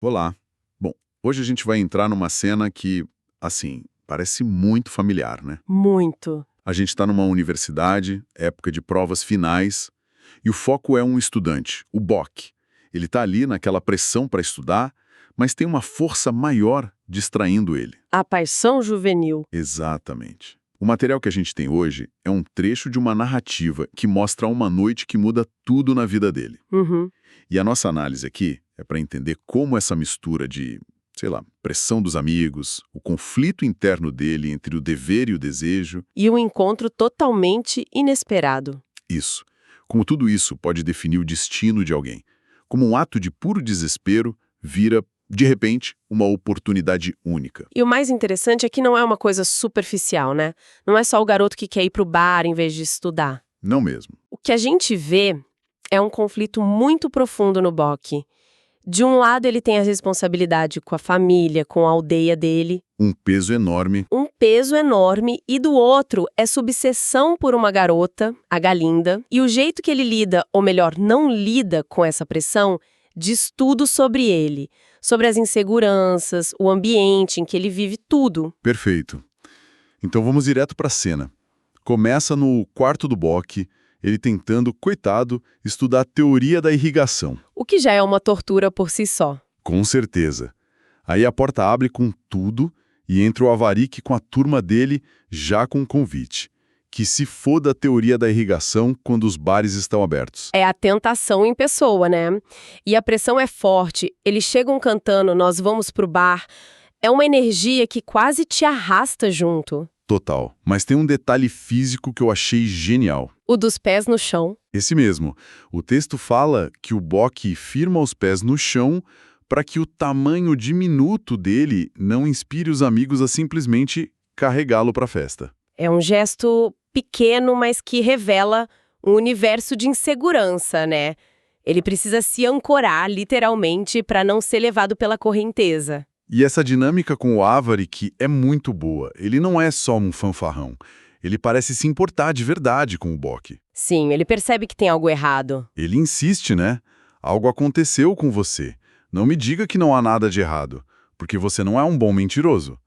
Olá. Bom, hoje a gente vai entrar numa cena que, assim, parece muito familiar, né? Muito. A gente está numa universidade, época de provas finais, e o foco é um estudante, o Bock. Ele está ali naquela pressão para estudar, mas tem uma força maior distraindo ele. A paixão juvenil. Exatamente. O material que a gente tem hoje é um trecho de uma narrativa que mostra uma noite que muda tudo na vida dele. Uhum. E a nossa análise aqui é para entender como essa mistura de, sei lá, pressão dos amigos, o conflito interno dele entre o dever e o desejo, E um encontro totalmente inesperado. isso. Como tudo isso pode definir o destino de alguém. Como um ato de puro desespero vira, de repente, uma oportunidade única. E o mais interessante é que não é uma coisa superficial, né? Não é só o garoto que quer ir pro bar em vez de estudar. Não mesmo. O que a gente vê é um conflito muito profundo no Bock. De um lado, ele tem a responsabilidade com a família, com a aldeia dele, Um peso enorme. um peso enorme, e do outro, essa obsessão por uma garota, a Galinda, e o jeito que ele lida, ou melhor, não lida com essa pressão, diz tudo sobre ele, sobre as inseguranças, o ambiente em que ele vive, tudo. Perfeito. Então vamos direto para a cena. Começa no quarto do Bock, ele tentando, coitado, estudar a teoria da irrigação. O que já é uma tortura por si só. Com certeza. Aí a porta abre com tudo e entra o Avarik com a turma dele já com o convite. Que se foda a teoria da irrigação quando os bares estão abertos. É a tentação em pessoa, né? E a pressão é forte. Eles chegam cantando, nós vamos pro bar. É uma energia que quase te arrasta junto. Total. Mas tem um detalhe físico que eu achei genial. O dos pés no chão. Esse mesmo. O texto fala que o Bock firma os pés no chão para que o tamanho diminuto dele não inspire os amigos a simplesmente carregá-lo para a festa. É um gesto pequeno, mas que revela um universo de insegurança, né? Ele precisa se ancorar, literalmente, para não ser levado pela correnteza. E essa dinâmica com o Avarik é muito boa. Ele não é só um fanfarrão. Ele parece se importar de verdade com o Bock. Sim, ele percebe que tem algo errado. Ele insiste, né? Algo aconteceu com você. Não me diga que não há nada de errado, porque você não é um bom mentiroso.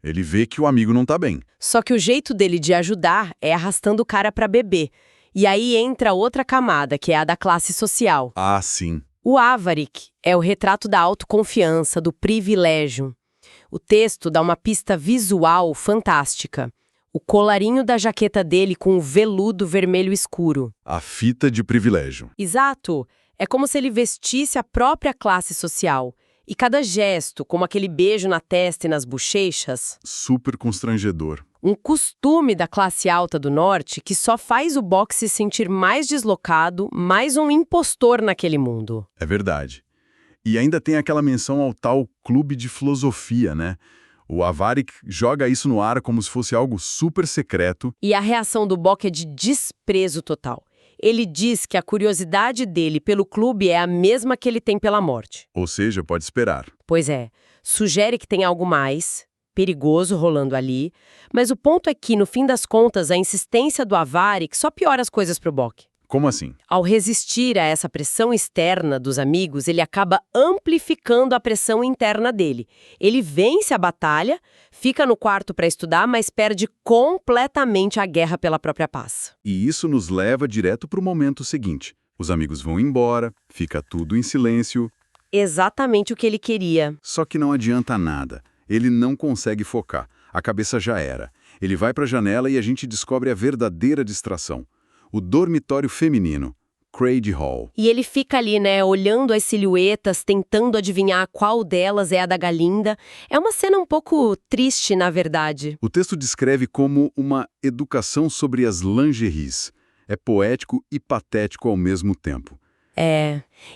Ele vê que o amigo não tá bem. Só que o jeito dele de ajudar é arrastando o cara para beber. E aí entra outra camada, que é a da classe social. Ah, sim. O Avarik é o retrato da autoconfiança, do privilégio. O texto dá uma pista visual fantástica. O colarinho da jaqueta dele com o veludo vermelho escuro. A fita de privilégio. Exato! É como se ele vestisse a própria classe social. E cada gesto, como aquele beijo na testa e nas bochechas, Super constrangedor. um costume da classe alta do norte que só faz o Bock se sentir mais deslocado, mais um impostor naquele mundo. É verdade. E ainda tem aquela menção ao tal clube de filosofia, né? O Avarik joga isso no ar como se fosse algo super secreto. E a reação do Bock é de desprezo total. Ele diz que a curiosidade dele pelo clube é a mesma que ele tem pela morte. Ou seja, pode esperar. Pois é, sugere que tem algo mais perigoso rolando ali, mas o ponto é que, no fim das contas, a insistência do Avarik só piora as coisas pro Bock. Como assim? Ao resistir a essa pressão externa dos amigos, ele acaba amplificando a pressão interna dele. Ele vence a batalha, fica no quarto para estudar, mas perde completamente a guerra pela própria paz. E isso nos leva direto para o momento seguinte. Os amigos vão embora, fica tudo em silêncio, Exatamente o que ele queria. só que não adianta nada. Ele não consegue focar. A cabeça já era. Ele vai para a janela e a gente descobre a verdadeira distração. O dormitório feminino, Crade Hall. E ele fica ali, né, olhando as silhuetas, tentando adivinhar qual delas é a da Galinda. É uma cena um pouco triste, na verdade. O texto descreve como uma educação sobre as lingeries. É poético e patético ao mesmo tempo.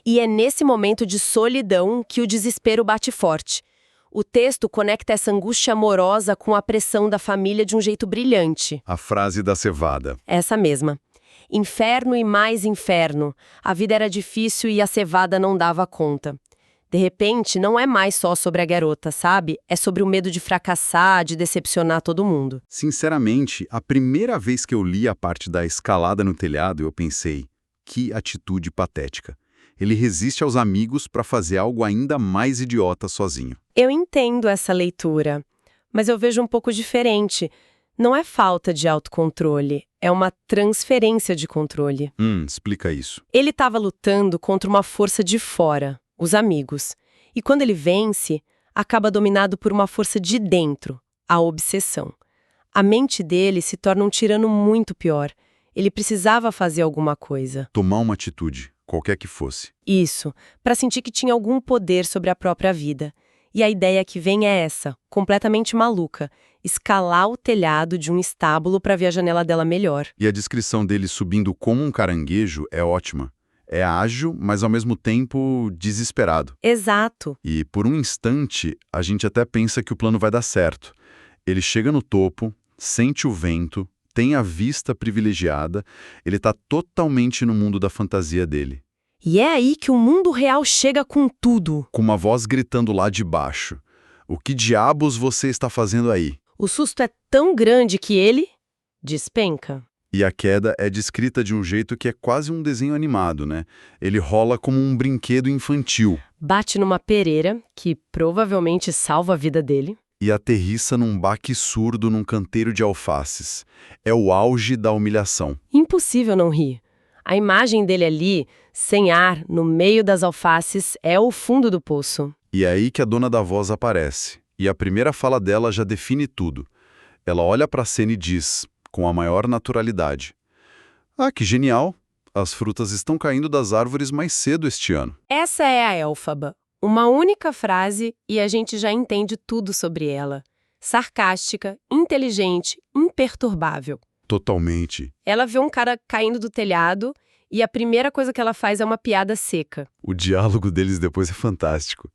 E é nesse momento de solidão que o desespero bate forte. O texto conecta essa angústia amorosa com a pressão da família de um jeito brilhante. A frase da cevada. Essa mesma. Inferno e mais inferno. A vida era difícil e a cevada não dava conta. De repente, não é mais só sobre a garota, sabe? É sobre o medo de fracassar, de decepcionar todo mundo. Sinceramente, a primeira vez que eu li a parte da escalada no telhado, eu pensei, que atitude patética. Ele resiste aos amigos para fazer algo ainda mais idiota sozinho. Eu entendo essa leitura, mas eu vejo um pouco diferente. Não é falta de autocontrole, é uma transferência de controle. Explica isso. Ele estava lutando contra uma força de fora, os amigos. E quando ele vence, acaba dominado por uma força de dentro, a obsessão. A mente dele se torna um tirano muito pior. Ele precisava fazer alguma coisa. Tomar uma atitude, qualquer que fosse. Isso, para sentir que tinha algum poder sobre a própria vida. E a ideia que vem é essa, completamente maluca: escalar o telhado de um estábulo para ver a janela dela melhor. E a descrição dele subindo como um caranguejo é ótima. É ágil, mas ao mesmo tempo desesperado. Exato. E por um instante, a gente até pensa que o plano vai dar certo. Ele chega no topo, sente o vento, tem a vista privilegiada, ele está totalmente no mundo da fantasia dele. E é aí que o mundo real chega com tudo. Com uma voz gritando lá de baixo: "O que diabos você está fazendo aí?" O susto é tão grande que ele despenca. E a queda é descrita de um jeito que é quase um desenho animado, né? Ele rola como um brinquedo infantil Bate numa pereira, que provavelmente salva a vida dele. e aterrissa num baque surdo num canteiro de alfaces. É o auge da humilhação. Impossível não rir. A imagem dele ali, sem ar, no meio das alfaces, é o fundo do poço. E é aí que a dona da voz aparece. E a primeira fala dela já define tudo. Ela olha para a cena e diz, com a maior naturalidade: "Ah, que genial! As frutas estão caindo das árvores mais cedo este ano." Essa é a Elfaba. Uma única frase e a gente já entende tudo sobre ela. Sarcástica, inteligente, imperturbável. Totalmente. Ela vê um cara caindo do telhado e a primeira coisa que ela faz é uma piada seca. O diálogo deles depois é fantástico.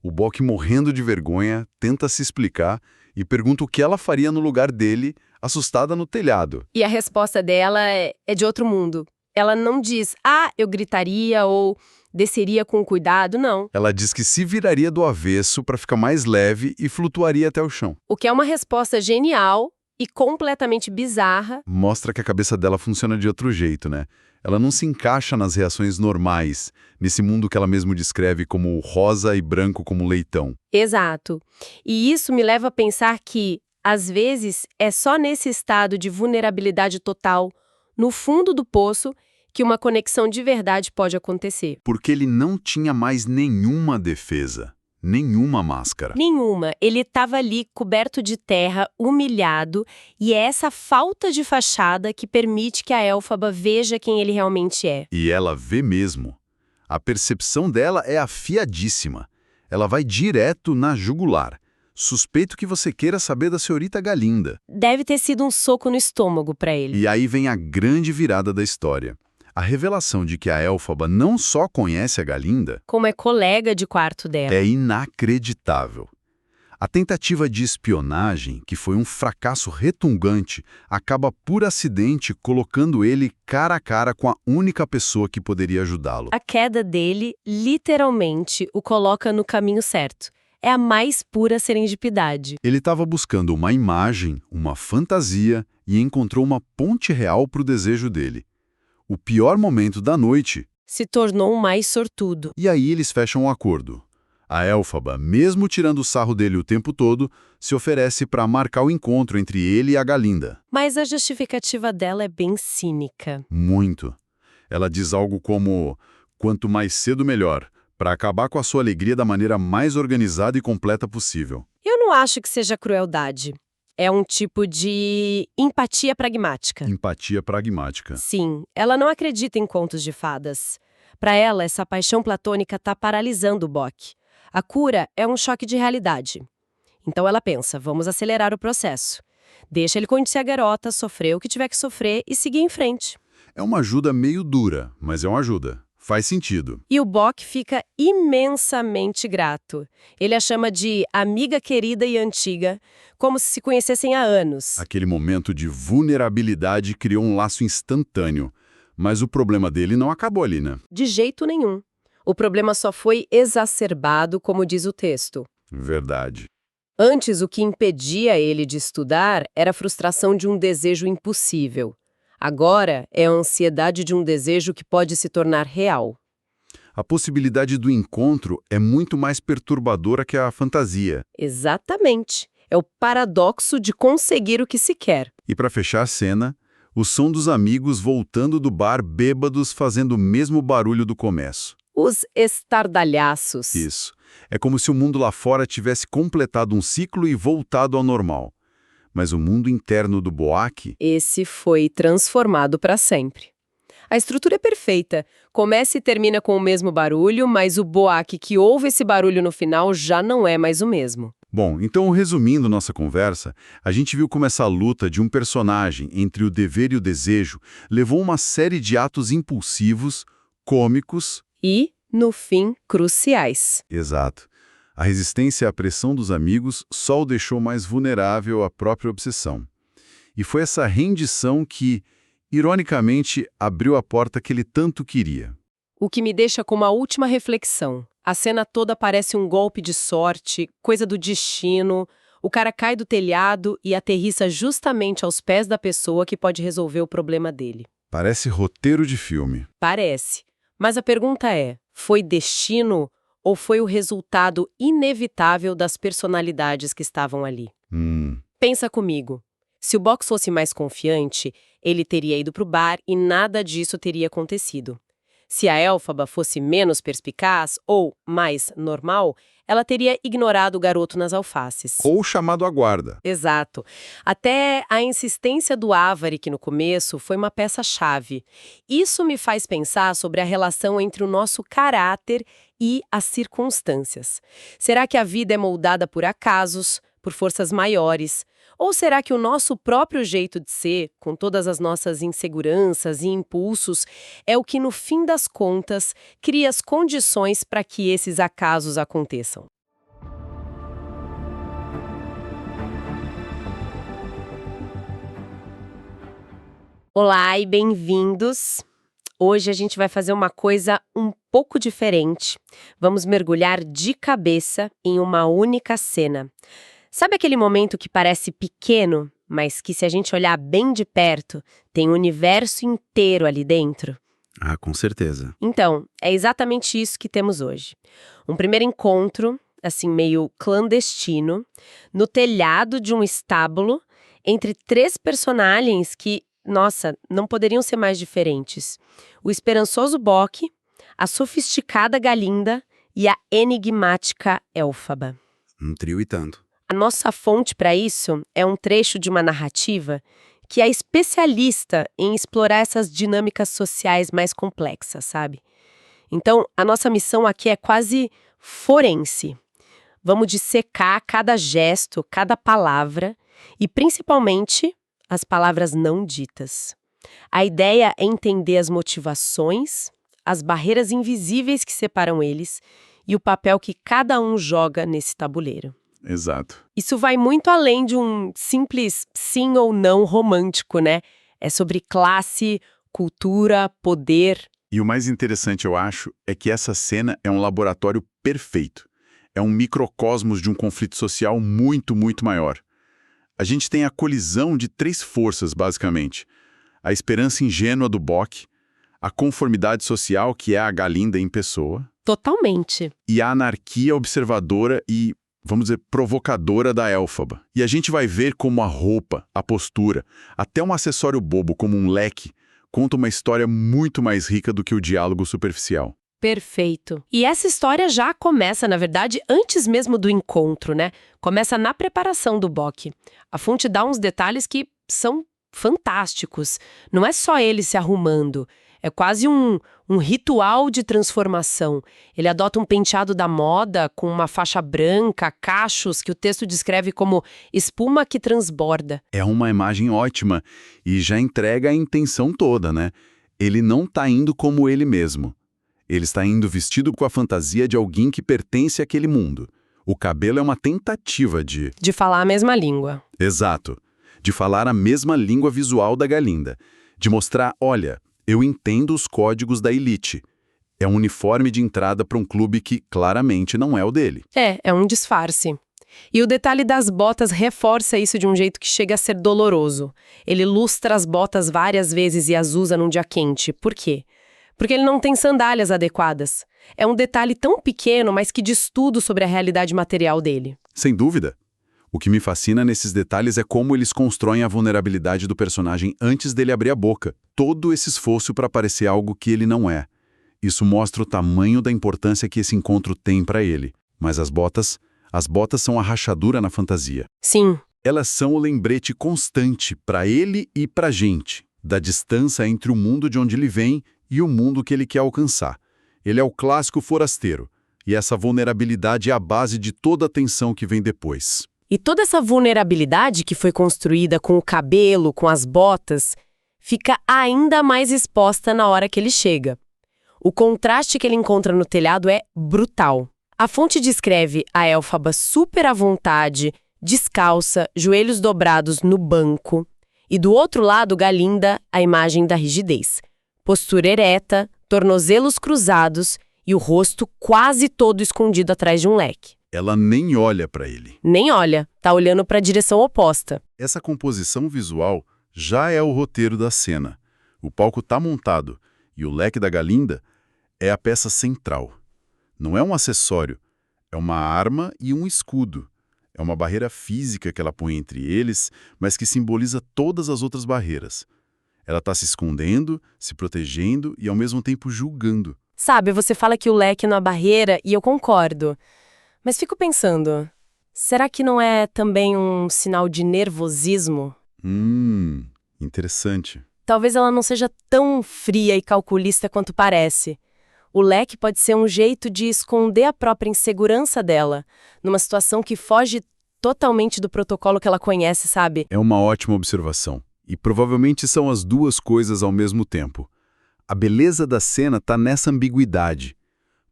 O Bock, morrendo de vergonha, tenta se explicar e pergunta o que ela faria no lugar dele, assustada no telhado. E a resposta dela é de outro mundo. Ela não diz, eu gritaria ou desceria com cuidado, não. Ela diz que se viraria do avesso para ficar mais leve e flutuaria até o chão. O que é uma resposta genial e completamente bizarra. Mostra que a cabeça dela funciona de outro jeito, né? Ela não se encaixa nas reações normais, nesse mundo que ela mesmo descreve como rosa e branco como leitão. Exato. E isso me leva a pensar que, às vezes, é só nesse estado de vulnerabilidade total, no fundo do poço, que uma conexão de verdade pode acontecer. Porque ele não tinha mais nenhuma defesa, nenhuma máscara. Nenhuma. Ele estava ali coberto de terra, humilhado, e é essa falta de fachada que permite que a Elfaba veja quem ele realmente é. E ela vê mesmo. A percepção dela é afiadíssima. Ela vai direto na jugular. Suspeito que você queira saber da senhorita Galinda. Deve ter sido um soco no estômago para ele. E aí vem a grande virada da história. A revelação de que a Elfaba não só conhece a Galinda, como é colega de quarto dela. é inacreditável. A tentativa de espionagem, que foi um fracasso retungante, acaba por acidente colocando ele cara a cara com a única pessoa que poderia ajudá-lo. A queda dele, literalmente, o coloca no caminho certo. É a mais pura serendipidade. Ele estava buscando uma imagem, uma fantasia, e encontrou uma ponte real para o desejo dele. O pior momento da noite. Se tornou um mais sortudo. E aí eles fecham um acordo. A Elfaba, mesmo tirando o sarro dele o tempo todo, se oferece para marcar o encontro entre ele e a Galinda. Mas a justificativa dela é bem cínica. Muito. Ela diz algo como: quanto mais cedo melhor, para acabar com a sua alegria da maneira mais organizada e completa possível. Eu não acho que seja crueldade. É um tipo de empatia pragmática. Empatia pragmática. Sim, ela não acredita em contos de fadas. Para ela, essa paixão platônica está paralisando o Bock. A cura é um choque de realidade. Então ela pensa, vamos acelerar o processo. Deixa ele conhecer a garota, sofrer o que tiver que sofrer e seguir em frente. É uma ajuda meio dura, mas é uma ajuda. Faz sentido. E o Bock fica imensamente grato. Ele a chama de amiga querida e antiga, como se conhecessem há anos. Aquele momento de vulnerabilidade criou um laço instantâneo. Mas o problema dele não acabou ali, né? De jeito nenhum. O problema só foi exacerbado, como diz o texto. Verdade. Antes, o que impedia ele de estudar era a frustração de um desejo impossível. Agora, é a ansiedade de um desejo que pode se tornar real. A possibilidade do encontro é muito mais perturbadora que a fantasia. Exatamente. É o paradoxo de conseguir o que se quer. E para fechar a cena, o som dos amigos voltando do bar bêbados fazendo o mesmo barulho do começo. Os estardalhaços. Isso. É como se o mundo lá fora tivesse completado um ciclo e voltado ao normal. Mas o mundo interno do Boak... Esse foi transformado para sempre. A estrutura é perfeita. Começa e termina com o mesmo barulho, mas o Boak que ouve esse barulho no final já não é mais o mesmo. Bom, então resumindo nossa conversa, a gente viu como essa luta de um personagem entre o dever e o desejo levou uma série de atos impulsivos, cômicos... E, no fim, cruciais. Exato. A resistência à pressão dos amigos só o deixou mais vulnerável à própria obsessão. E foi essa rendição que, ironicamente, abriu a porta que ele tanto queria. O que me deixa com uma última reflexão. A cena toda parece um golpe de sorte, coisa do destino. O cara cai do telhado e aterrissa justamente aos pés da pessoa que pode resolver o problema dele. Parece roteiro de filme. Parece. Mas a pergunta é, foi destino ou foi o resultado inevitável das personalidades que estavam ali? Pensa comigo. Se o Box fosse mais confiante, ele teria ido pro bar e nada disso teria acontecido. Se a Elphaba fosse menos perspicaz ou mais normal, ela teria ignorado o garoto nas alfaces. Ou chamado à guarda. Exato. Até a insistência do Avery no começo foi uma peça-chave. Isso me faz pensar sobre a relação entre o nosso caráter e as circunstâncias. Será que a vida é moldada por acasos, por forças maiores? Ou será que o nosso próprio jeito de ser, com todas as nossas inseguranças e impulsos, é o que, no fim das contas, cria as condições para que esses acasos aconteçam? Olá e bem-vindos! Hoje a gente vai fazer uma coisa um pouco diferente. Vamos mergulhar de cabeça em uma única cena. Sabe aquele momento que parece pequeno, mas que se a gente olhar bem de perto, tem um universo inteiro ali dentro? Ah, com certeza. Então, é exatamente isso que temos hoje. Um primeiro encontro, assim meio clandestino, no telhado de um estábulo, entre três personagens que, nossa, não poderiam ser mais diferentes. O esperançoso Bock, a sofisticada Galinda e a enigmática Elphaba. Um trio e tanto. A nossa fonte para isso é um trecho de uma narrativa que é especialista em explorar essas dinâmicas sociais mais complexas, sabe? Então, a nossa missão aqui é quase forense. Vamos dissecar cada gesto, cada palavra e, principalmente, as palavras não ditas. A ideia é entender as motivações, as barreiras invisíveis que separam eles e o papel que cada um joga nesse tabuleiro. Exato. Isso vai muito além de um simples sim ou não romântico, né? É sobre classe, cultura, poder. E o mais interessante, eu acho, é que essa cena é um laboratório perfeito. É um microcosmos de um conflito social muito, muito maior. A gente tem a colisão de três forças, basicamente. A esperança ingênua do Bock, a conformidade social, que é a Galinda em pessoa. Totalmente. E a anarquia observadora e, vamos dizer, provocadora da Elphaba. E a gente vai ver como a roupa, a postura, até um acessório bobo como um leque, conta uma história muito mais rica do que o diálogo superficial. Perfeito. E essa história já começa, na verdade, antes mesmo do encontro, né? Começa na preparação do Bock. A fonte dá uns detalhes que são fantásticos. Não é só ele se arrumando. É quase um ritual de transformação. Ele adota um penteado da moda com uma faixa branca, cachos, que o texto descreve como espuma que transborda. É uma imagem ótima e já entrega a intenção toda, né? Ele não está indo como ele mesmo. Ele está indo vestido com a fantasia de alguém que pertence àquele mundo. O cabelo é uma tentativa de falar a mesma língua. Exato. De falar a mesma língua visual da Galinda. De mostrar, olha, eu entendo os códigos da elite. É um uniforme de entrada para um clube que claramente não é o dele. É um disfarce. E o detalhe das botas reforça isso de um jeito que chega a ser doloroso. Ele lustra as botas várias vezes e as usa num dia quente. Por quê? Porque ele não tem sandálias adequadas. É um detalhe tão pequeno, mas que diz tudo sobre a realidade material dele. Sem dúvida. O que me fascina nesses detalhes é como eles constroem a vulnerabilidade do personagem antes dele abrir a boca. Todo esse esforço para parecer algo que ele não é. Isso mostra o tamanho da importância que esse encontro tem para ele. Mas as botas são a rachadura na fantasia. Sim. Elas são o lembrete constante para ele e para a gente, da distância entre o mundo de onde ele vem e o mundo que ele quer alcançar. Ele é o clássico forasteiro, e essa vulnerabilidade é a base de toda a tensão que vem depois. E toda essa vulnerabilidade que foi construída com o cabelo, com as botas, fica ainda mais exposta na hora que ele chega. O contraste que ele encontra no telhado é brutal. A fonte descreve a Elphaba super à vontade, descalça, joelhos dobrados no banco. E do outro lado, Galinda, a imagem da rigidez. Postura ereta, tornozelos cruzados e o rosto quase todo escondido atrás de um leque. Ela nem olha para ele. Nem olha, tá olhando para a direção oposta. Essa composição visual já é o roteiro da cena. O palco tá montado e o leque da Galinda é a peça central. Não é um acessório, é uma arma e um escudo. É uma barreira física que ela põe entre eles, mas que simboliza todas as outras barreiras. Ela está se escondendo, se protegendo e ao mesmo tempo julgando. Sabe, você fala que o leque não é barreira e eu concordo. Mas fico pensando, será que não é também um sinal de nervosismo? Interessante. Talvez ela não seja tão fria e calculista quanto parece. O leque pode ser um jeito de esconder a própria insegurança dela, numa situação que foge totalmente do protocolo que ela conhece, sabe? É uma ótima observação. E provavelmente são as duas coisas ao mesmo tempo. A beleza da cena está nessa ambiguidade.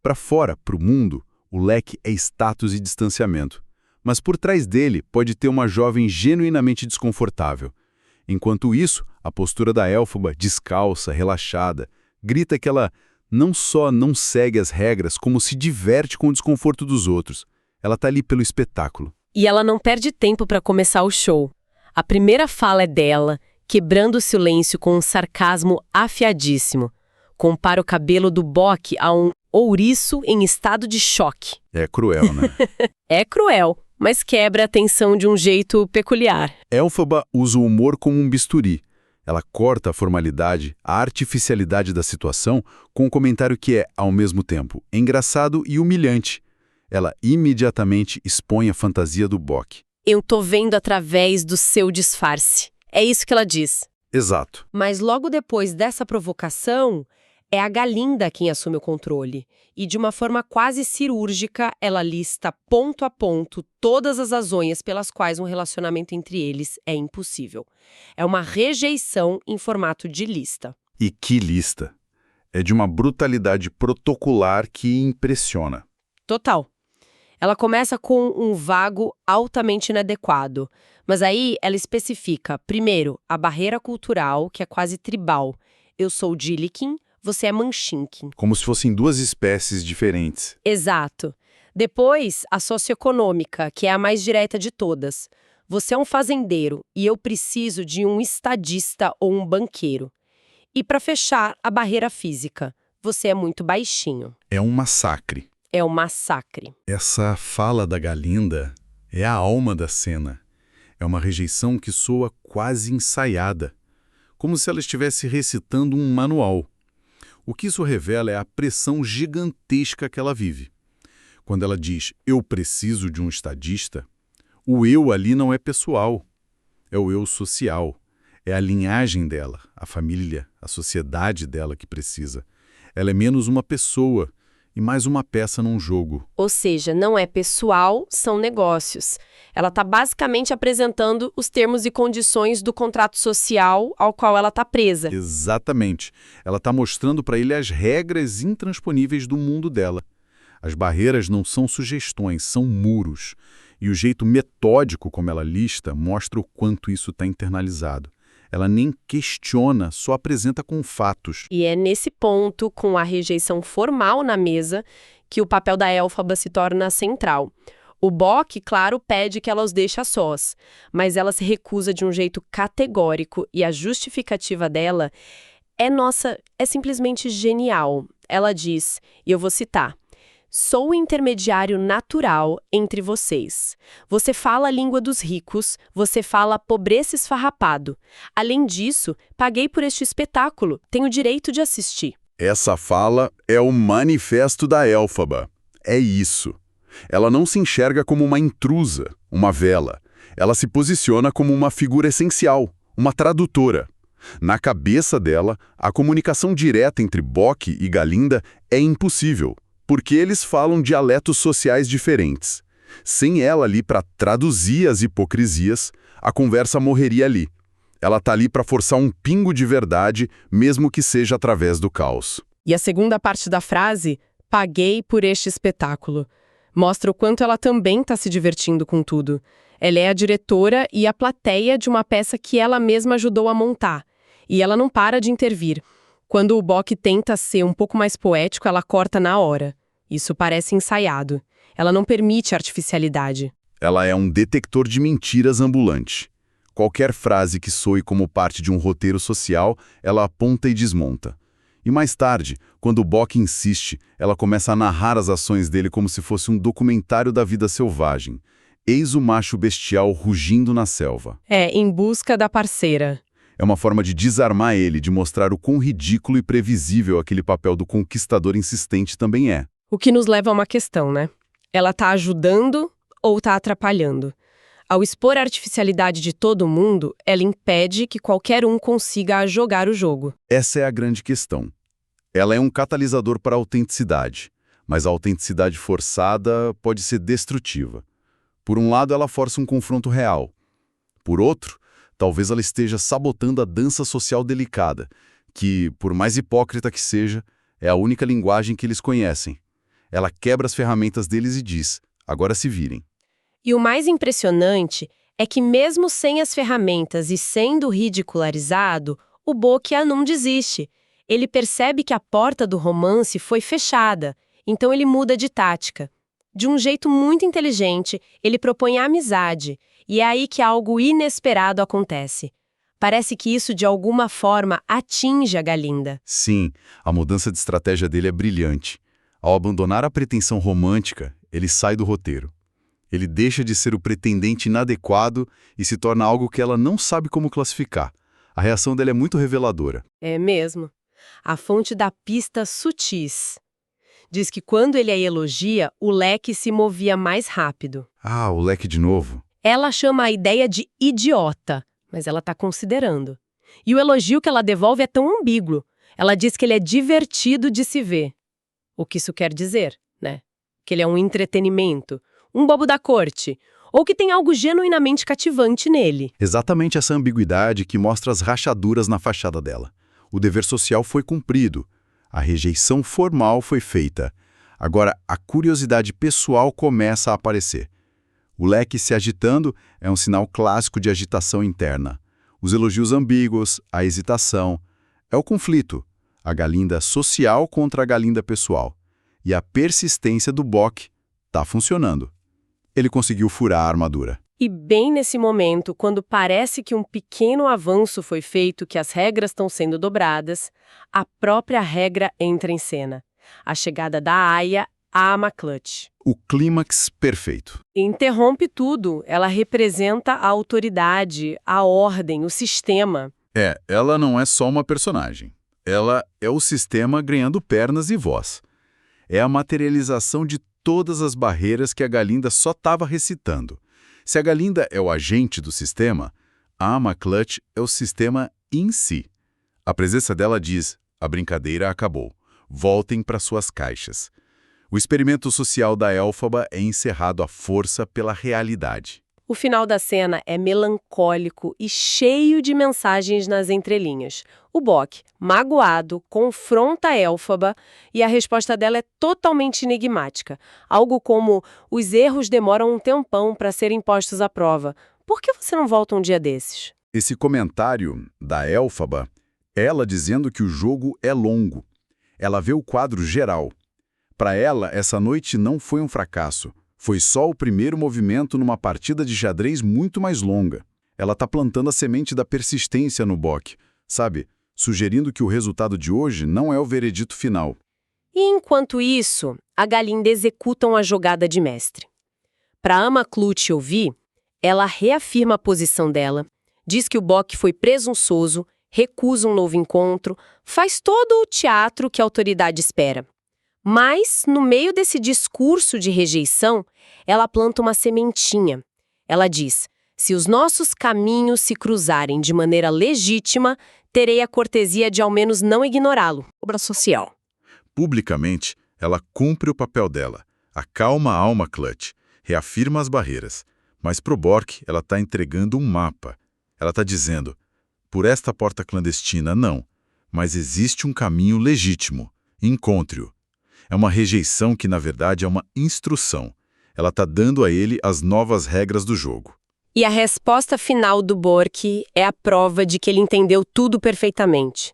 Para fora, para o mundo, o leque é status e distanciamento. Mas por trás dele pode ter uma jovem genuinamente desconfortável. Enquanto isso, a postura da Elphaba, descalça, relaxada, grita que ela não só não segue as regras, como se diverte com o desconforto dos outros. Ela está ali pelo espetáculo. E ela não perde tempo para começar o show. A primeira fala é dela, quebrando o silêncio com um sarcasmo afiadíssimo. Compara o cabelo do Bock a um ouriço em estado de choque. É cruel, né? É cruel, mas quebra a tensão de um jeito peculiar. Elphaba usa o humor como um bisturi. Ela corta a formalidade, a artificialidade da situação com um comentário que é, ao mesmo tempo, engraçado e humilhante. Ela imediatamente expõe a fantasia do Bock. Eu tô vendo através do seu disfarce. É isso que ela diz. Exato. Mas logo depois dessa provocação, é a Galinda quem assume o controle. E de uma forma quase cirúrgica, ela lista ponto a ponto todas as razões pelas quais um relacionamento entre eles é impossível. É uma rejeição em formato de lista. E que lista! É de uma brutalidade protocolar que impressiona. Total. Ela começa com um vago altamente inadequado. Mas aí ela especifica, primeiro, a barreira cultural, que é quase tribal. Eu sou Dilikin, você é Manchinkin. Como se fossem duas espécies diferentes. Exato. Depois, a socioeconômica, que é a mais direta de todas. Você é um fazendeiro e eu preciso de um estadista ou um banqueiro. E para fechar, a barreira física. Você é muito baixinho. É um massacre. É um massacre. Essa fala da Galinda é a alma da cena. É uma rejeição que soa quase ensaiada, como se ela estivesse recitando um manual. O que isso revela é a pressão gigantesca que ela vive. Quando ela diz, eu preciso de um estadista, o eu ali não é pessoal, é o eu social. É a linhagem dela, a família, a sociedade dela que precisa. Ela é menos uma pessoa e mais uma peça num jogo. Ou seja, não é pessoal, são negócios. Ela está basicamente apresentando os termos e condições do contrato social ao qual ela está presa. Exatamente. Ela está mostrando para ele as regras intransponíveis do mundo dela. As barreiras não são sugestões, são muros. E o jeito metódico como ela lista mostra o quanto isso está internalizado. Ela nem questiona, só apresenta com fatos. E é nesse ponto, com a rejeição formal na mesa, que o papel da Elphaba se torna central. O Bock, claro, pede que ela os deixe a sós, mas ela se recusa de um jeito categórico e a justificativa dela é simplesmente genial. Ela diz, e eu vou citar: "Sou o intermediário natural entre vocês. Você fala a língua dos ricos, você fala pobreza esfarrapado. Além disso, paguei por este espetáculo, tenho direito de assistir." Essa fala é o manifesto da Elphaba. É isso. Ela não se enxerga como uma intrusa, uma vela. Ela se posiciona como uma figura essencial, uma tradutora. Na cabeça dela, a comunicação direta entre Bock e Galinda é impossível, porque eles falam dialetos sociais diferentes. Sem ela ali para traduzir as hipocrisias, a conversa morreria ali. Ela tá ali para forçar um pingo de verdade, mesmo que seja através do caos. E a segunda parte da frase, "paguei por este espetáculo", mostra o quanto ela também está se divertindo com tudo. Ela é a diretora e a plateia de uma peça que ela mesma ajudou a montar. E ela não para de intervir. Quando o Bock tenta ser um pouco mais poético, ela corta na hora. Isso parece ensaiado. Ela não permite artificialidade. Ela é um detector de mentiras ambulante. Qualquer frase que soe como parte de um roteiro social, ela aponta e desmonta. E mais tarde, quando o Bock insiste, ela começa a narrar as ações dele como se fosse um documentário da vida selvagem. Eis o macho bestial rugindo na selva. Em busca da parceira. É uma forma de desarmar ele, de mostrar o quão ridículo e previsível aquele papel do conquistador insistente também é. O que nos leva a uma questão, né? Ela tá ajudando ou tá atrapalhando? Ao expor a artificialidade de todo mundo, ela impede que qualquer um consiga jogar o jogo. Essa é a grande questão. Ela é um catalisador para a autenticidade, mas a autenticidade forçada pode ser destrutiva. Por um lado, ela força um confronto real. Por outro, talvez ela esteja sabotando a dança social delicada, que, por mais hipócrita que seja, é a única linguagem que eles conhecem. Ela quebra as ferramentas deles e diz, agora se virem. E o mais impressionante é que mesmo sem as ferramentas e sendo ridicularizado, o Bock não desiste. Ele percebe que a porta do romance foi fechada, então ele muda de tática. De um jeito muito inteligente, ele propõe a amizade, e é aí que algo inesperado acontece. Parece que isso de alguma forma atinge a Galinda. Sim, a mudança de estratégia dele é brilhante. Ao abandonar a pretensão romântica, ele sai do roteiro. Ele deixa de ser o pretendente inadequado e se torna algo que ela não sabe como classificar. A reação dele é muito reveladora. É mesmo. A fonte da pista sutis diz que quando ele a elogia, o leque se movia mais rápido. Ah, o leque de novo. Ela chama a ideia de idiota, mas ela está considerando. E o elogio que ela devolve é tão ambíguo. Ela diz que ele é divertido de se ver. O que isso quer dizer, né? Que ele é um entretenimento, um bobo da corte, ou que tem algo genuinamente cativante nele. Exatamente essa ambiguidade que mostra as rachaduras na fachada dela. O dever social foi cumprido. A rejeição formal foi feita. Agora, a curiosidade pessoal começa a aparecer. O leque se agitando é um sinal clássico de agitação interna. Os elogios ambíguos, a hesitação. É o conflito. A Galinda social contra a Galinda pessoal. E a persistência do Bock está funcionando. Ele conseguiu furar a armadura. E bem nesse momento, quando parece que um pequeno avanço foi feito, que as regras estão sendo dobradas, a própria regra entra em cena. A chegada da Aya à McClutch. O clímax perfeito. Interrompe tudo. Ela representa a autoridade, a ordem, o sistema. Ela não é só uma personagem. Ela é o sistema ganhando pernas e voz. É a materialização de todas as barreiras que a Galinda só estava recitando. Se a Galinda é o agente do sistema, a McClutch é o sistema em si. A presença dela diz, a brincadeira acabou. Voltem para suas caixas. O experimento social da Elphaba é encerrado à força pela realidade. O final da cena é melancólico e cheio de mensagens nas entrelinhas. O Bock, magoado, confronta a Elphaba e a resposta dela é totalmente enigmática. Algo como, os erros demoram um tempão para serem postos à prova. Por que você não volta um dia desses? Esse comentário da Elphaba, ela dizendo que o jogo é longo. Ela vê o quadro geral. Para ela, essa noite não foi um fracasso. Foi só o primeiro movimento numa partida de xadrez muito mais longa. Ela está plantando a semente da persistência no Bock, sabe? Sugerindo que o resultado de hoje não é o veredito final. E enquanto isso, a Galinda executa uma jogada de mestre. Para Ama Clut ouvir, ela reafirma a posição dela, diz que o Bock foi presunçoso, recusa um novo encontro, faz todo o teatro que a autoridade espera. Mas, no meio desse discurso de rejeição, ela planta uma sementinha. Ela diz: se os nossos caminhos se cruzarem de maneira legítima, terei a cortesia de ao menos não ignorá-lo. Obra social. Publicamente, ela cumpre o papel dela, acalma a Alma Clut, reafirma as barreiras. Mas pro Bork, ela está entregando um mapa. Ela está dizendo: por esta porta clandestina, não, mas existe um caminho legítimo. Encontre-o. É uma rejeição que, na verdade, é uma instrução. Ela está dando a ele as novas regras do jogo. E a resposta final do Bork é a prova de que ele entendeu tudo perfeitamente.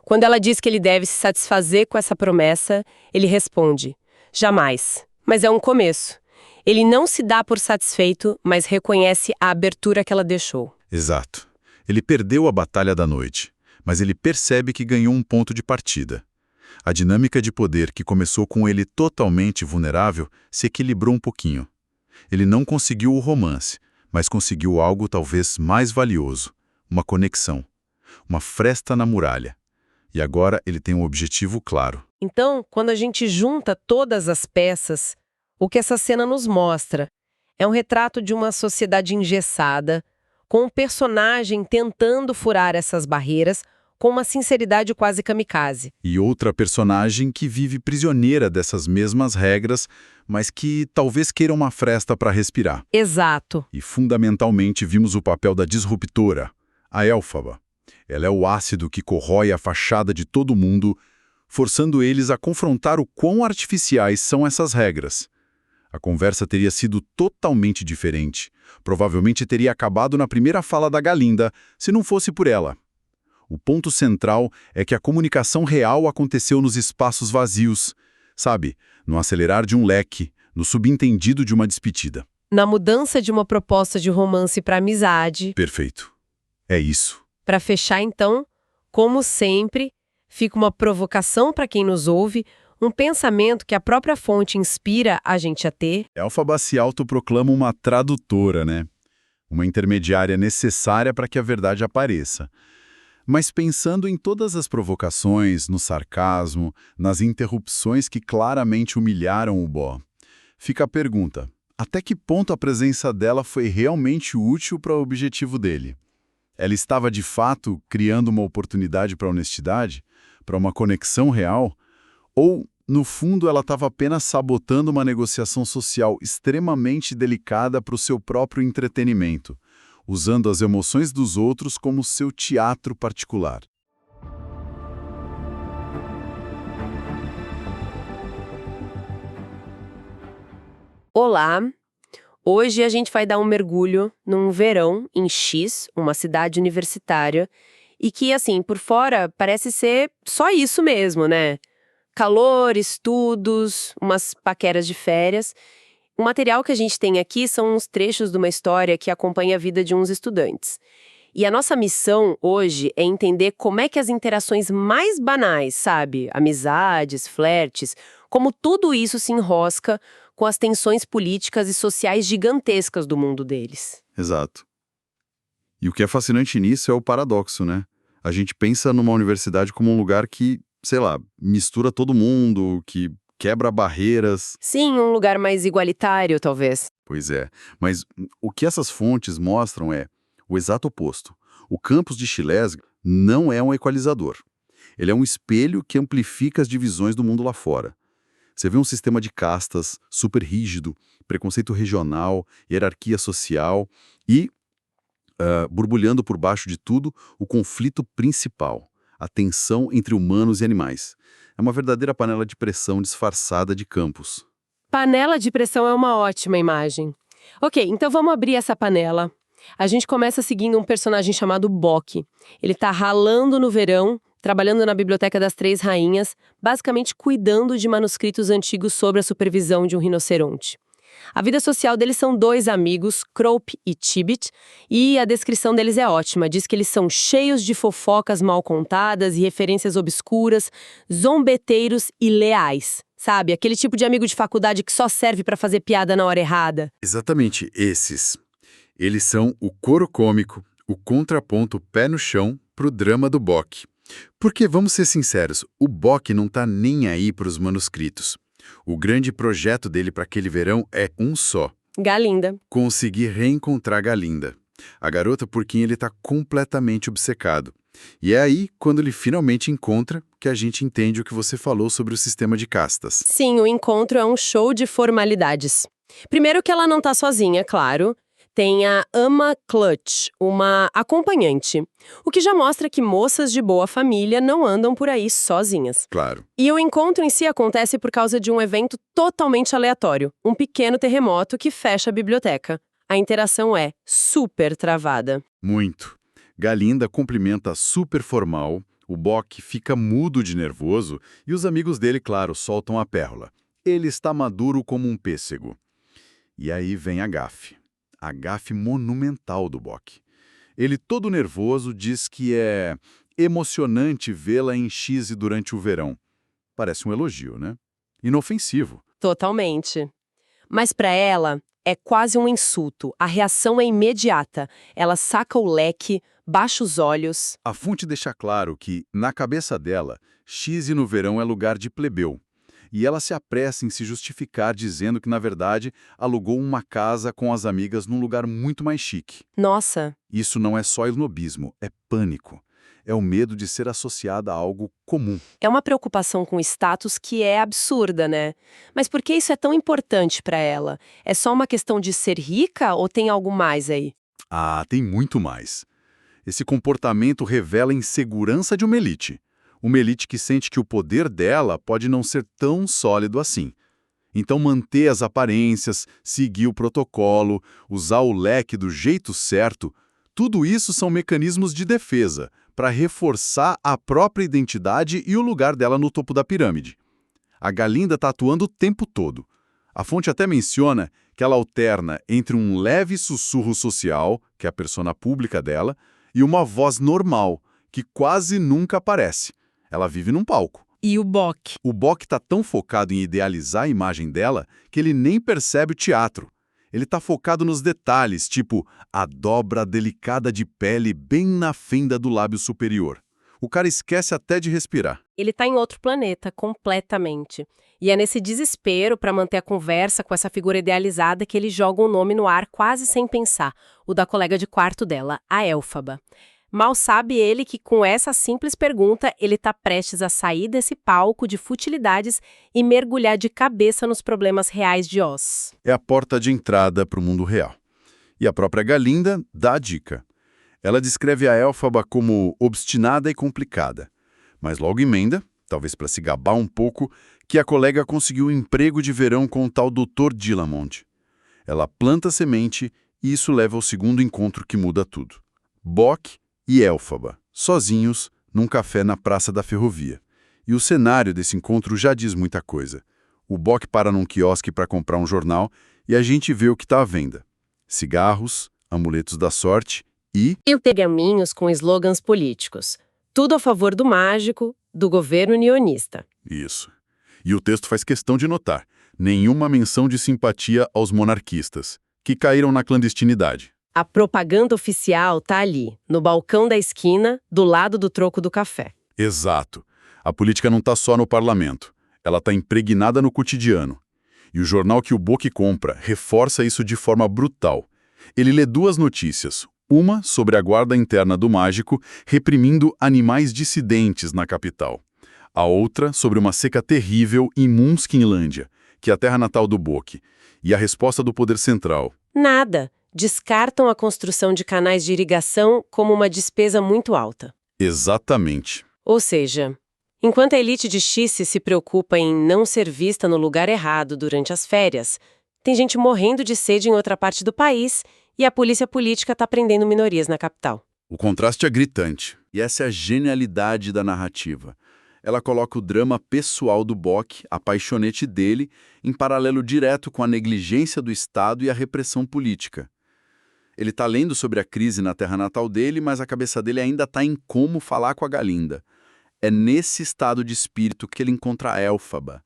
Quando ela diz que ele deve se satisfazer com essa promessa, ele responde: jamais. Mas é um começo. Ele não se dá por satisfeito, mas reconhece a abertura que ela deixou. Exato. Ele perdeu a batalha da noite, mas ele percebe que ganhou um ponto de partida. A dinâmica de poder que começou com ele totalmente vulnerável se equilibrou um pouquinho. Ele não conseguiu o romance, mas conseguiu algo talvez mais valioso, uma conexão, uma fresta na muralha. E agora ele tem um objetivo claro. Então, quando a gente junta todas as peças, o que essa cena nos mostra é um retrato de uma sociedade engessada, com um personagem tentando furar essas barreiras com uma sinceridade quase kamikaze. E outra personagem que vive prisioneira dessas mesmas regras, mas que talvez queira uma fresta para respirar. Exato. E fundamentalmente vimos o papel da disruptora, a Elphaba. Ela é o ácido que corrói a fachada de todo mundo, forçando eles a confrontar o quão artificiais são essas regras. A conversa teria sido totalmente diferente. Provavelmente teria acabado na primeira fala da Galinda, se não fosse por ela. O ponto central é que a comunicação real aconteceu nos espaços vazios, sabe? No acelerar de um leque, no subentendido de uma despedida. Na mudança de uma proposta de romance para amizade. Perfeito. É isso. Para fechar, então, como sempre, fica uma provocação para quem nos ouve, um pensamento que a própria fonte inspira a gente a ter. Elphaba se autoproclama uma tradutora, né? Uma intermediária necessária para que a verdade apareça. Mas pensando em todas as provocações, no sarcasmo, nas interrupções que claramente humilharam o Bo, fica a pergunta: até que ponto a presença dela foi realmente útil para o objetivo dele? Ela estava, de fato, criando uma oportunidade para a honestidade? Para uma conexão real? Ou, no fundo, ela estava apenas sabotando uma negociação social extremamente delicada para o seu próprio entretenimento, usando as emoções dos outros como seu teatro particular? Olá! Hoje a gente vai dar um mergulho num verão em X, uma cidade universitária, e que, assim, por fora parece ser só isso mesmo, né? Calor, estudos, umas paqueras de férias. O material que a gente tem aqui são uns trechos de uma história que acompanha a vida de uns estudantes. E a nossa missão hoje é entender como é que as interações mais banais, sabe? Amizades, flertes, como tudo isso se enrosca com as tensões políticas e sociais gigantescas do mundo deles. Exato. E o que é fascinante nisso é o paradoxo, né? A gente pensa numa universidade como um lugar que, sei lá, mistura todo mundo, que quebra barreiras. Sim, um lugar mais igualitário, talvez. Pois é, mas o que essas fontes mostram é o exato oposto. O campus de Schleswig não é um equalizador. Ele é um espelho que amplifica as divisões do mundo lá fora. Você vê um sistema de castas super rígido, preconceito regional, hierarquia social e, borbulhando por baixo de tudo, o conflito principal, a tensão entre humanos e animais. É uma verdadeira panela de pressão disfarçada de campus. Panela de pressão é uma ótima imagem. Ok, então vamos abrir essa panela. A gente começa seguindo um personagem chamado Bock. Ele tá ralando no verão, trabalhando na Biblioteca das Três Rainhas, basicamente cuidando de manuscritos antigos sob a supervisão de um rinoceronte. A vida social deles são dois amigos, Crope e Chibit, e a descrição deles é ótima. Diz que eles são cheios de fofocas mal contadas e referências obscuras, zombeteiros e leais. Sabe, aquele tipo de amigo de faculdade que só serve pra fazer piada na hora errada. Exatamente esses. Eles são o coro cômico, o contraponto pé no chão pro drama do Bock. Porque, vamos ser sinceros, o Bock não tá nem aí pros manuscritos. O grande projeto dele para aquele verão é um só: Galinda. conseguir reencontrar Galinda, a garota por quem ele está completamente obcecado. E é aí, quando ele finalmente encontra, que a gente entende o que você falou sobre o sistema de castas. Sim, o encontro é um show de formalidades. Primeiro que ela não tá sozinha, claro. Tem a Ama Clutch, uma acompanhante, o que já mostra que moças de boa família não andam por aí sozinhas. Claro. E o encontro em si acontece por causa de um evento totalmente aleatório, um pequeno terremoto que fecha a biblioteca. A interação é super travada. Muito. Galinda cumprimenta super formal, o Bock fica mudo de nervoso e os amigos dele, claro, soltam a pérola. Ele está maduro como um pêssego. E aí vem a gafe. A gafe monumental do Bock. Ele, todo nervoso, diz que é emocionante vê-la em X durante o verão. Parece um elogio, né? Inofensivo. Totalmente. Mas pra ela, é quase um insulto. A reação é imediata. Ela saca o leque, baixa os olhos. A fonte deixa claro que, na cabeça dela, X no verão é lugar de plebeu. E ela se apressa em se justificar dizendo que, na verdade, alugou uma casa com as amigas num lugar muito mais chique. Nossa, Isso não é só snobismo, é pânico. É o medo de ser associada a algo comum. é uma preocupação com status que é absurda, né? Mas por que isso é tão importante pra ela? É só uma questão de ser rica ou tem algo mais aí? Ah, tem muito mais. Esse comportamento revela a insegurança de uma elite. Uma elite que sente que o poder dela pode não ser tão sólido assim. Então, manter as aparências, seguir o protocolo, usar o leque do jeito certo, tudo isso são mecanismos de defesa para reforçar a própria identidade e o lugar dela no topo da pirâmide. A Galinda está atuando o tempo todo. A fonte até menciona que ela alterna entre um leve sussurro social, que é a persona pública dela, e uma voz normal, que quase nunca aparece. Ela vive num palco. E o Bock? O Bock está tão focado em idealizar a imagem dela que ele nem percebe o teatro. Ele está focado nos detalhes, tipo a dobra delicada de pele bem na fenda do lábio superior. O cara esquece até de respirar. Ele tá em outro planeta, completamente. E é nesse desespero pra manter a conversa com essa figura idealizada que ele joga um nome no ar quase sem pensar, o da colega de quarto dela, a Elfaba. Mal sabe ele que com essa simples pergunta ele tá prestes a sair desse palco de futilidades e mergulhar de cabeça nos problemas reais de Oz. É a porta de entrada para o mundo real. E a própria Galinda dá a dica. Ela descreve a Elfaba como obstinada e complicada, mas logo emenda, talvez para se gabar um pouco, que a colega conseguiu um emprego de verão com o tal Dr. Dillamond. Ela planta a semente e isso leva ao segundo encontro que muda tudo. Bock e Elfaba, sozinhos, num café na Praça da Ferrovia. E o cenário desse encontro já diz muita coisa. O Bock para num quiosque para comprar um jornal e a gente vê o que está à venda. Cigarros, amuletos da sorte e Pergaminhos com slogans políticos. Tudo a favor do mágico, do governo unionista. isso. E o texto faz questão de notar nenhuma menção de simpatia aos monarquistas, que caíram na clandestinidade. A propaganda oficial tá ali, no balcão da esquina, do lado do troco do café. Exato. A política não está só no parlamento. Ela está impregnada no cotidiano. E o jornal que o Bock compra reforça isso de forma brutal. Ele lê duas notícias. Uma sobre a guarda interna do mágico reprimindo animais dissidentes na capital. A outra sobre uma seca terrível em Munskinlândia, que é a terra natal do Bock. E a resposta do poder central. Nada. Descartam a construção de canais de irrigação como uma despesa muito alta. Exatamente. Ou seja, enquanto a elite de X se preocupa em não ser vista no lugar errado durante as férias, tem gente morrendo de sede em outra parte do país e a polícia política está prendendo minorias na capital. O contraste é gritante. E essa é a genialidade da narrativa. Ela coloca o drama pessoal do Bock, a paixonete dele, em paralelo direto com a negligência do Estado e a repressão política. Ele está lendo sobre a crise na terra natal dele, mas a cabeça dele ainda está em como falar com a Galinda. É nesse estado de espírito que ele encontra a Elphaba.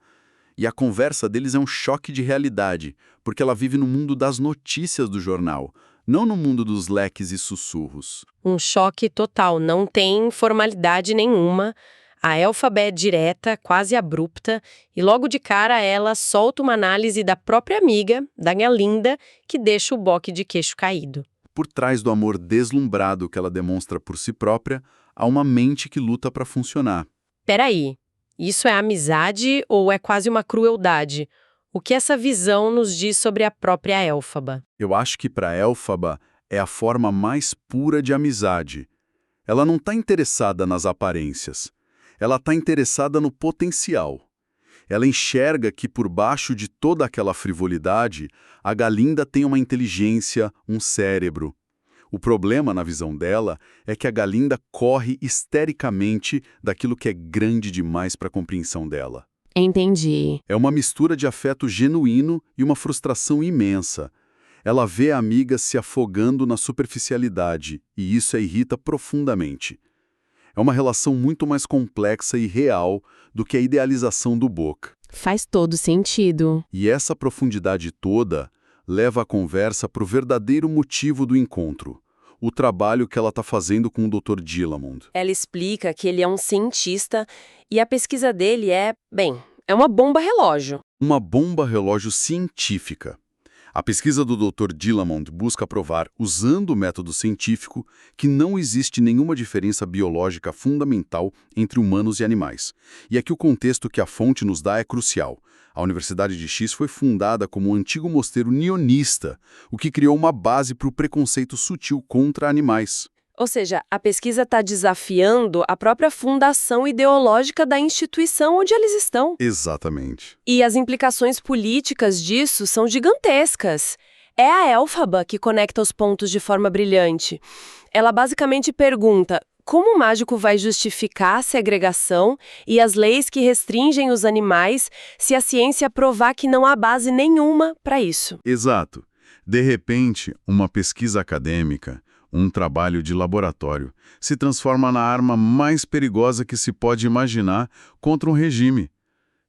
E a conversa deles é um choque de realidade, porque ela vive no mundo das notícias do jornal, não no mundo dos leques e sussurros. Um choque total, não tem formalidade nenhuma. A Elphaba é direta, quase abrupta, e logo de cara ela solta uma análise da própria amiga, da Galinda, que deixa o Bock de queixo caído. Por trás do amor deslumbrado que ela demonstra por si própria, há uma mente que luta para funcionar. Peraí, isso é amizade ou é quase uma crueldade? O que essa visão nos diz sobre a própria Elphaba? Eu acho que para Elphaba é a forma mais pura de amizade. Ela não está interessada nas aparências. Ela está interessada no potencial. Ela enxerga que por baixo de toda aquela frivolidade, a Galinda tem uma inteligência, um cérebro. O problema, na visão dela, é que a Galinda corre histericamente daquilo que é grande demais para a compreensão dela. Entendi. É uma mistura de afeto genuíno e uma frustração imensa. Ela vê a amiga se afogando na superficialidade, e isso a irrita profundamente. É uma relação muito mais complexa e real do que a idealização do Bock. Faz todo sentido. E essa profundidade toda leva a conversa para o verdadeiro motivo do encontro, o trabalho que ela está fazendo com o Dr. Dillamond. Ela explica que ele é um cientista e a pesquisa dele é é uma bomba relógio. Uma bomba relógio científica. A pesquisa do Dr. Dillamond busca provar, usando o método científico, que não existe nenhuma diferença biológica fundamental entre humanos e animais. E aqui o contexto que a fonte nos dá é crucial. A Universidade de X foi fundada como um antigo mosteiro nionista, o que criou uma base para o preconceito sutil contra animais. Ou seja, a pesquisa está desafiando a própria fundação ideológica da instituição onde eles estão. Exatamente. E as implicações políticas disso são gigantescas. É a Elphaba que conecta os pontos de forma brilhante. Ela basicamente pergunta como o mágico vai justificar a segregação e as leis que restringem os animais se a ciência provar que não há base nenhuma para isso. Exato. De repente, uma pesquisa acadêmica, um trabalho de laboratório, se transforma na arma mais perigosa que se pode imaginar contra um regime.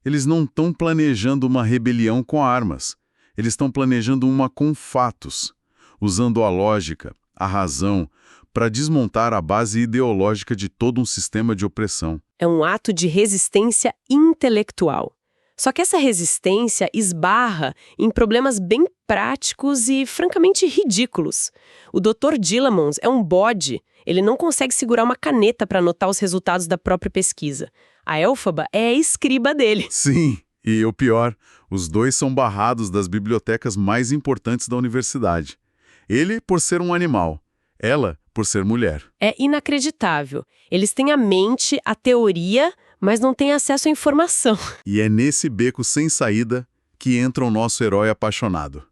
Eles não estão planejando uma rebelião com armas. Eles estão planejando uma com fatos, usando a lógica, a razão, para desmontar a base ideológica de todo um sistema de opressão. É um ato de resistência intelectual. Só que essa resistência esbarra em problemas bem práticos e, francamente, ridículos. O Dr. Dillamond é um bode. Ele não consegue segurar uma caneta para anotar os resultados da própria pesquisa. A Elphaba é a escriba dele. Sim, e o pior, os dois são barrados das bibliotecas mais importantes da universidade. Ele por ser um animal, ela por ser mulher. É inacreditável. Eles têm a mente, a teoria, mas não têm acesso à informação. E é nesse beco sem saída que entra o nosso herói apaixonado.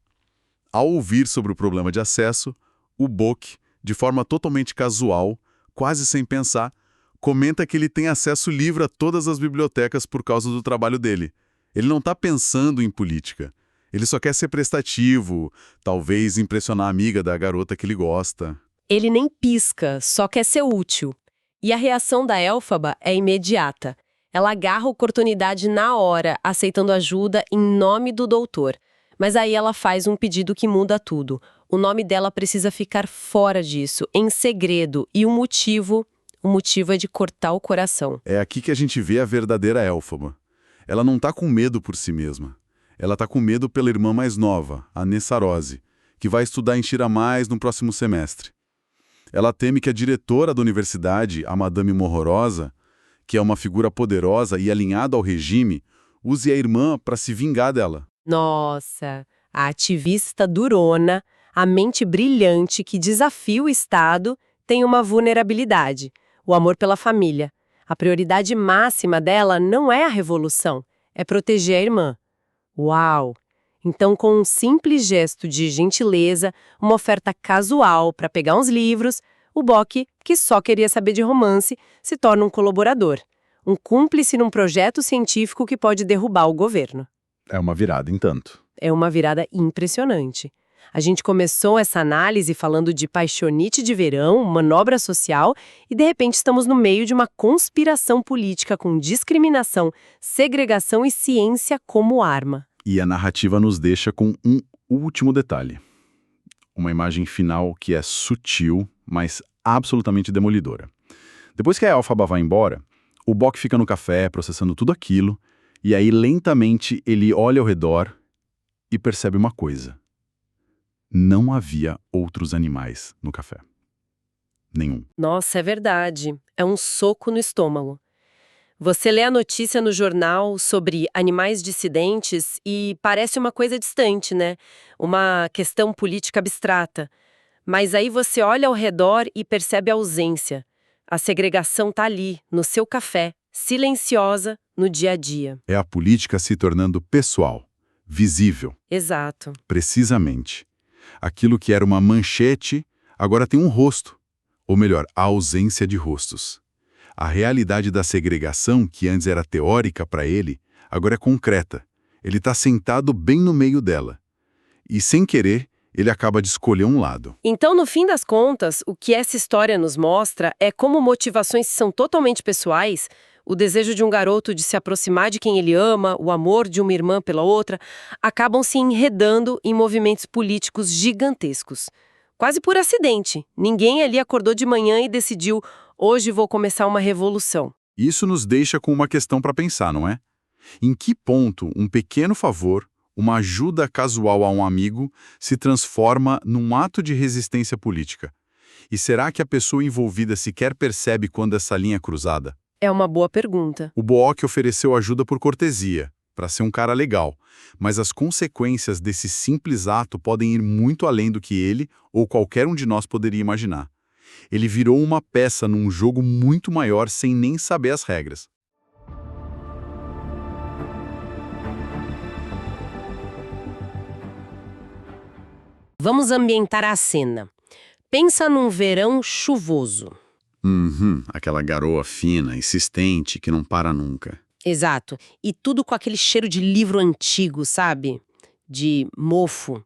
Ao ouvir sobre o problema de acesso, o Bock, de forma totalmente casual, quase sem pensar, comenta que ele tem acesso livre a todas as bibliotecas por causa do trabalho dele. Ele não está pensando em política. Ele só quer ser prestativo, talvez impressionar a amiga da garota que ele gosta. Ele nem pisca, só quer ser útil. E a reação da Elphaba é imediata. Ela agarra a oportunidade na hora, aceitando ajuda em nome do doutor. Mas aí ela faz um pedido que muda tudo. O nome dela precisa ficar fora disso, em segredo. E o motivo é de cortar o coração. É aqui que a gente vê a verdadeira Elphaba. Ela não está com medo por si mesma. Ela está com medo pela irmã mais nova, a Nessarose, que vai estudar em Shiramais no próximo semestre. Ela teme que a diretora da universidade, a Madame Morrorosa, que é uma figura poderosa e alinhada ao regime, use a irmã para se vingar dela. Nossa, a ativista durona, a mente brilhante que desafia o Estado, tem uma vulnerabilidade, o amor pela família. A prioridade máxima dela não é a revolução, é proteger a irmã. Uau! Então, com um simples gesto de gentileza, uma oferta casual para pegar uns livros, o Bock, que só queria saber de romance, se torna um colaborador. um cúmplice num projeto científico que pode derrubar o governo. É uma virada em tanto. É uma virada impressionante. A gente começou essa análise falando de paixonite de verão, manobra social, e de repente estamos no meio de uma conspiração política com discriminação, segregação e ciência como arma. E a narrativa nos deixa com um último detalhe. Uma imagem final que é sutil, mas absolutamente demolidora. Depois que a Elphaba vai embora, o Bock fica no café processando tudo aquilo, e aí lentamente ele olha ao redor e percebe uma coisa. Não havia outros animais no café. Nenhum. Nossa, é verdade. É um soco no estômago. Você lê a notícia no jornal sobre animais dissidentes e parece uma coisa distante, né? Uma questão política abstrata. Mas aí você olha ao redor e percebe a ausência. A segregação tá ali, no seu café, silenciosa, no dia a dia. É a política se tornando pessoal, visível. Exato. Precisamente. Aquilo que era uma manchete, agora tem um rosto. Ou melhor, a ausência de rostos. A realidade da segregação, que antes era teórica para ele, agora é concreta. Ele está sentado bem no meio dela. E, sem querer, ele acaba de escolher um lado. Então, no fim das contas, o que essa história nos mostra é como motivações que são totalmente pessoais, o desejo de um garoto de se aproximar de quem ele ama, o amor de uma irmã pela outra, acabam se enredando em movimentos políticos gigantescos. Quase por acidente. Ninguém ali acordou de manhã e decidiu, hoje vou começar uma revolução. Isso nos deixa com uma questão para pensar, não é? Em que ponto um pequeno favor, uma ajuda casual a um amigo, se transforma num ato de resistência política? E será que a pessoa envolvida sequer percebe quando essa linha é cruzada? É uma boa pergunta. O Bock ofereceu ajuda por cortesia, para ser um cara legal, mas as consequências desse simples ato podem ir muito além do que ele ou qualquer um de nós poderia imaginar. Ele virou uma peça num jogo muito maior sem nem saber as regras. Vamos ambientar a cena. Pensa num verão chuvoso. Aquela garoa fina, insistente, que não para nunca. Exato. E tudo com aquele cheiro de livro antigo, sabe? De mofo.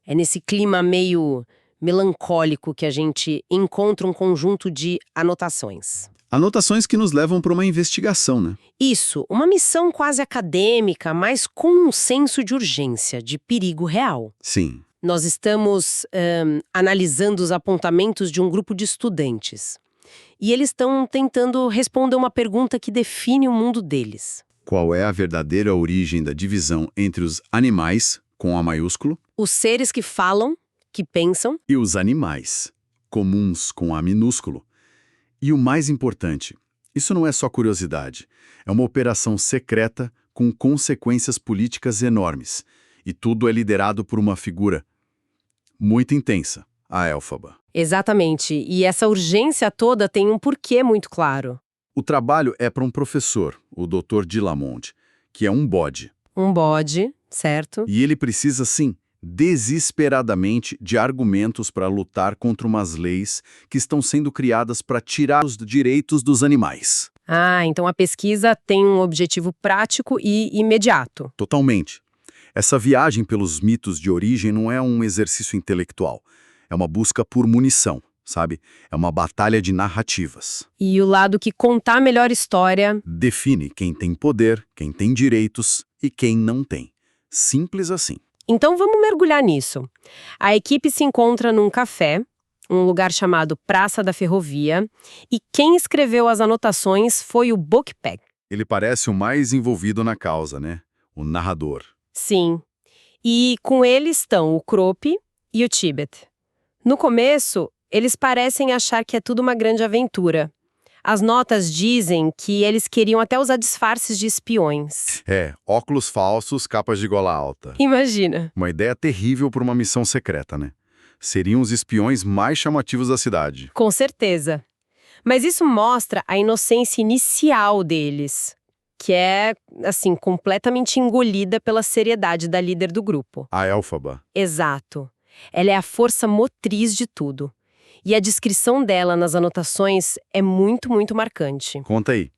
É nesse clima meio melancólico que a gente encontra um conjunto de anotações. Anotações que nos levam para uma investigação, né? Isso, uma missão quase acadêmica, mas com um senso de urgência, de perigo real. Sim. Nós estamos analisando os apontamentos de um grupo de estudantes. E eles estão tentando responder uma pergunta que define o mundo deles. Qual é a verdadeira origem da divisão entre os animais, com A maiúsculo, Os seres que falam, que pensam, e os animais, comuns, com A minúsculo? E o mais importante, isso não é só curiosidade, é uma operação secreta com consequências políticas enormes. E tudo é liderado por uma figura muito intensa, a Elphaba. exatamente. E essa urgência toda tem um porquê muito claro. O trabalho é para um professor, o Dr. Dilamond, que é um bode. Um bode, certo? E ele precisa, sim, desesperadamente de argumentos para lutar contra umas leis que estão sendo criadas para tirar os direitos dos animais. Ah, então a pesquisa tem um objetivo prático e imediato. Totalmente. Essa viagem pelos mitos de origem não é um exercício intelectual. É uma busca por munição, sabe? É uma batalha de narrativas. E o lado que contar a melhor história. Define quem tem poder, quem tem direitos e quem não tem. Simples assim. Então vamos mergulhar nisso. A equipe se encontra num café, um lugar chamado Praça da Ferrovia, e quem escreveu as anotações foi o Bookpack. Ele parece o mais envolvido na causa, né? O narrador. Sim. E com ele estão o Crope e o Tibet. No começo, eles parecem achar que é tudo uma grande aventura. As notas dizem que eles queriam até usar disfarces de espiões. Óculos falsos, capas de gola alta. Imagina. Uma ideia terrível para uma missão secreta, né? Seriam os espiões mais chamativos da cidade. Com certeza. Mas isso mostra a inocência inicial deles, que é, assim, completamente engolida pela seriedade da líder do grupo. A Elphaba. Exato. Ela é a força motriz de tudo. E a descrição dela nas anotações é muito, muito marcante. Conta aí.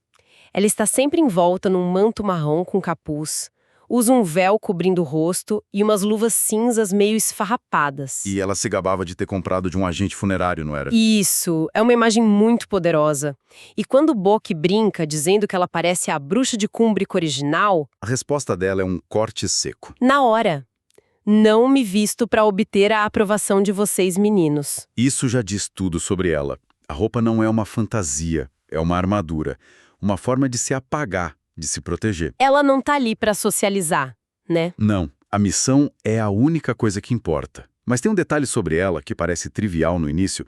Ela está sempre envolta num manto marrom com capuz, usa um véu cobrindo o rosto e umas luvas cinzas meio esfarrapadas. E ela se gabava de ter comprado de um agente funerário, não era? Isso, é uma imagem muito poderosa. E quando Boque brinca dizendo que ela parece a bruxa de Cumbric original, A resposta dela é um corte seco. na hora, não me visto para obter a aprovação de vocês, meninos. Isso já diz tudo sobre ela. A roupa não é uma fantasia, é uma armadura. Uma forma de se apagar, de se proteger. Ela não tá ali para socializar, né? Não, a missão é a única coisa que importa. Mas tem um detalhe sobre ela que parece trivial no início,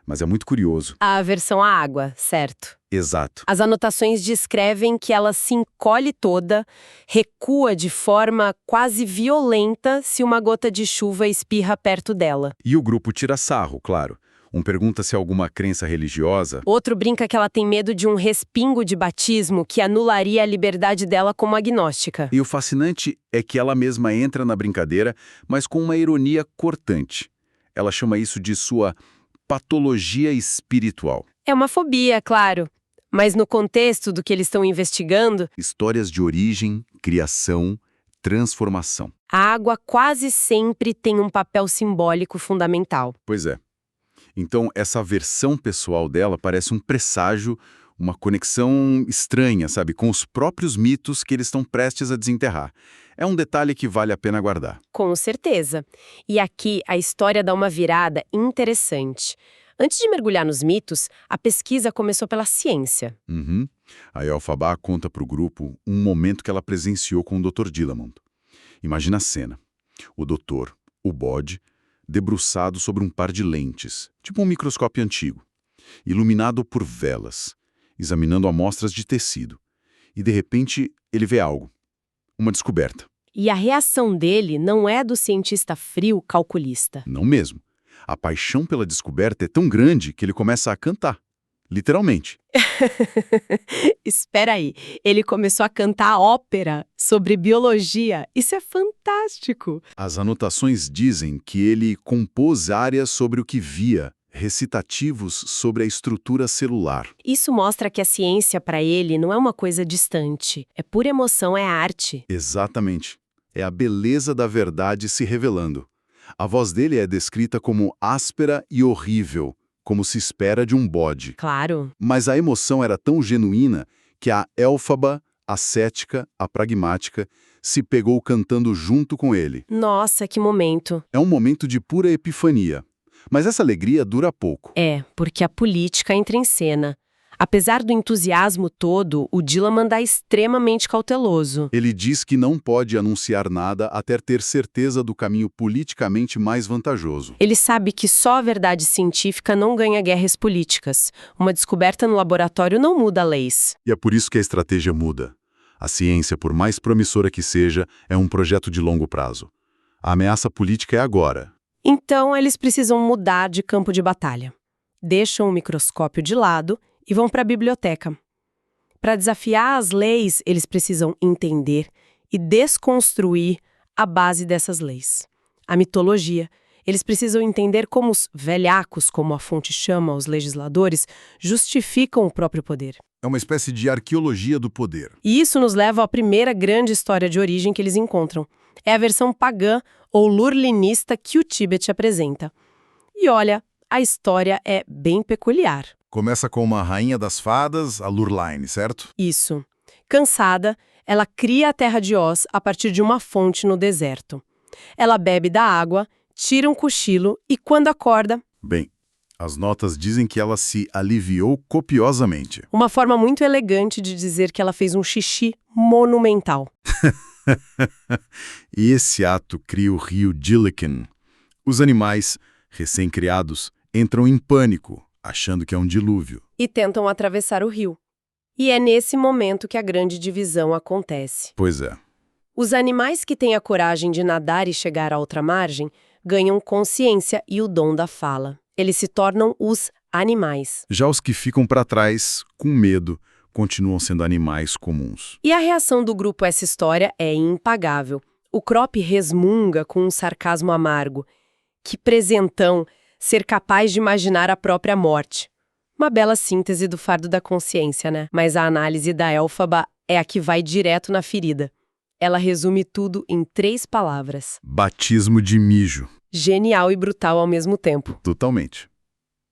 mas é muito curioso. A aversão à água, certo. Exato. As anotações descrevem que ela se encolhe toda, recua de forma quase violenta se uma gota de chuva espirra perto dela. E o grupo tira sarro, claro. Um pergunta se é alguma crença religiosa. Outro brinca que ela tem medo de um respingo de batismo que anularia a liberdade dela como agnóstica. E o fascinante é que ela mesma entra na brincadeira, mas com uma ironia cortante. Ela chama isso de sua patologia espiritual. É uma fobia, claro. Mas no contexto do que eles estão investigando, Histórias de origem, criação, transformação. a água quase sempre tem um papel simbólico fundamental. Pois é. Então, essa versão pessoal dela parece um presságio, uma conexão estranha, sabe, com os próprios mitos que eles estão prestes a desenterrar. É um detalhe que vale a pena guardar. Com certeza. E aqui a história dá uma virada interessante. Antes de mergulhar nos mitos, a pesquisa começou pela ciência. Uhum. A Elphaba conta para o grupo um momento que ela presenciou com o Dr. Dillamond. Imagina a cena. O doutor, o bode, debruçado sobre um par de lentes, tipo um microscópio antigo, iluminado por velas, examinando amostras de tecido. E, de repente, ele vê algo. Uma descoberta. E a reação dele não é do cientista frio calculista. Não mesmo. A paixão pela descoberta é tão grande que ele começa a cantar. Literalmente. Espera aí, ele começou a cantar ópera sobre biologia. Isso é fantástico! As anotações dizem que ele compôs áreas sobre o que via, recitativos sobre a estrutura celular. Isso mostra que a ciência, para ele, não é uma coisa distante. É pura emoção, é arte. Exatamente. É a beleza da verdade se revelando. A voz dele é descrita como áspera e horrível, como se espera de um bode. Claro. Mas a emoção era tão genuína que a Elphaba, a cética, a pragmática, se pegou cantando junto com ele. Nossa, que momento. É um momento de pura epifania. Mas essa alegria dura pouco. É, porque a política entra em cena. Apesar do entusiasmo todo, o Dillamond é extremamente cauteloso. Ele diz que não pode anunciar nada até ter certeza do caminho politicamente mais vantajoso. Ele sabe que só a verdade científica não ganha guerras políticas. Uma descoberta no laboratório não muda leis. E é por isso que a estratégia muda. A ciência, por mais promissora que seja, é um projeto de longo prazo. A ameaça política é agora. Então, eles precisam mudar de campo de batalha. Deixam o microscópio de lado e vão para a biblioteca. Para desafiar as leis, eles precisam entender e desconstruir a base dessas leis. A mitologia. Eles precisam entender como os velhacos, como a fonte chama os legisladores, justificam o próprio poder. É uma espécie de arqueologia do poder. E isso nos leva à primeira grande história de origem que eles encontram. É a versão pagã ou lurlinista que o Tibet apresenta. E olha, a história é bem peculiar. Começa com uma rainha das fadas, a Lurline, certo? Isso. Cansada, ela cria a terra de Oz a partir de uma fonte no deserto. Ela bebe da água, tira um cochilo e, quando acorda... Bem, as notas dizem que ela se aliviou copiosamente. Uma forma muito elegante de dizer que ela fez um xixi monumental. E esse ato cria o rio Gilliken. Os animais, recém-criados, entram em pânico, achando que é um dilúvio. E tentam atravessar o rio. E é nesse momento que a grande divisão acontece. Pois é. Os animais que têm a coragem de nadar e chegar à outra margem ganham consciência e o dom da fala. Eles se tornam os animais. Já os que ficam para trás, com medo, continuam sendo animais comuns. E a reação do grupo a essa história é impagável. O Crop resmunga com um sarcasmo amargo. Que presentão ser capaz de imaginar a própria morte. Uma bela síntese do fardo da consciência, né? Mas a análise da Elphaba é a que vai direto na ferida. Ela resume tudo em 3 palavras. Batismo de mijo. Genial e brutal ao mesmo tempo. Totalmente.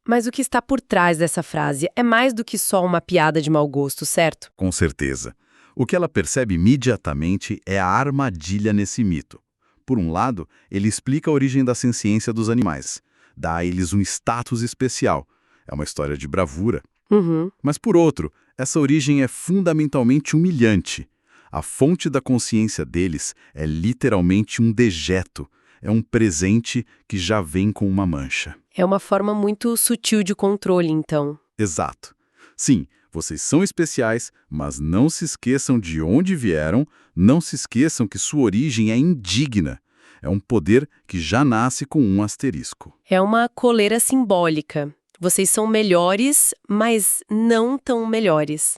Mas o que está por trás dessa frase é mais do que só uma piada de mau gosto, certo? Com certeza. O que ela percebe imediatamente é a armadilha nesse mito. Por um lado, ele explica a origem da senciência dos animais, dá a eles um status especial. É uma história de bravura. Uhum. Mas por outro, essa origem é fundamentalmente humilhante. A fonte da consciência deles é literalmente um dejeto. É um presente que já vem com uma mancha. É uma forma muito sutil de controle, então. Exato. Sim, vocês são especiais, mas não se esqueçam de onde vieram, não se esqueçam que sua origem é indigna. É um poder que já nasce com um asterisco. É uma coleira simbólica. Vocês são melhores, mas não tão melhores.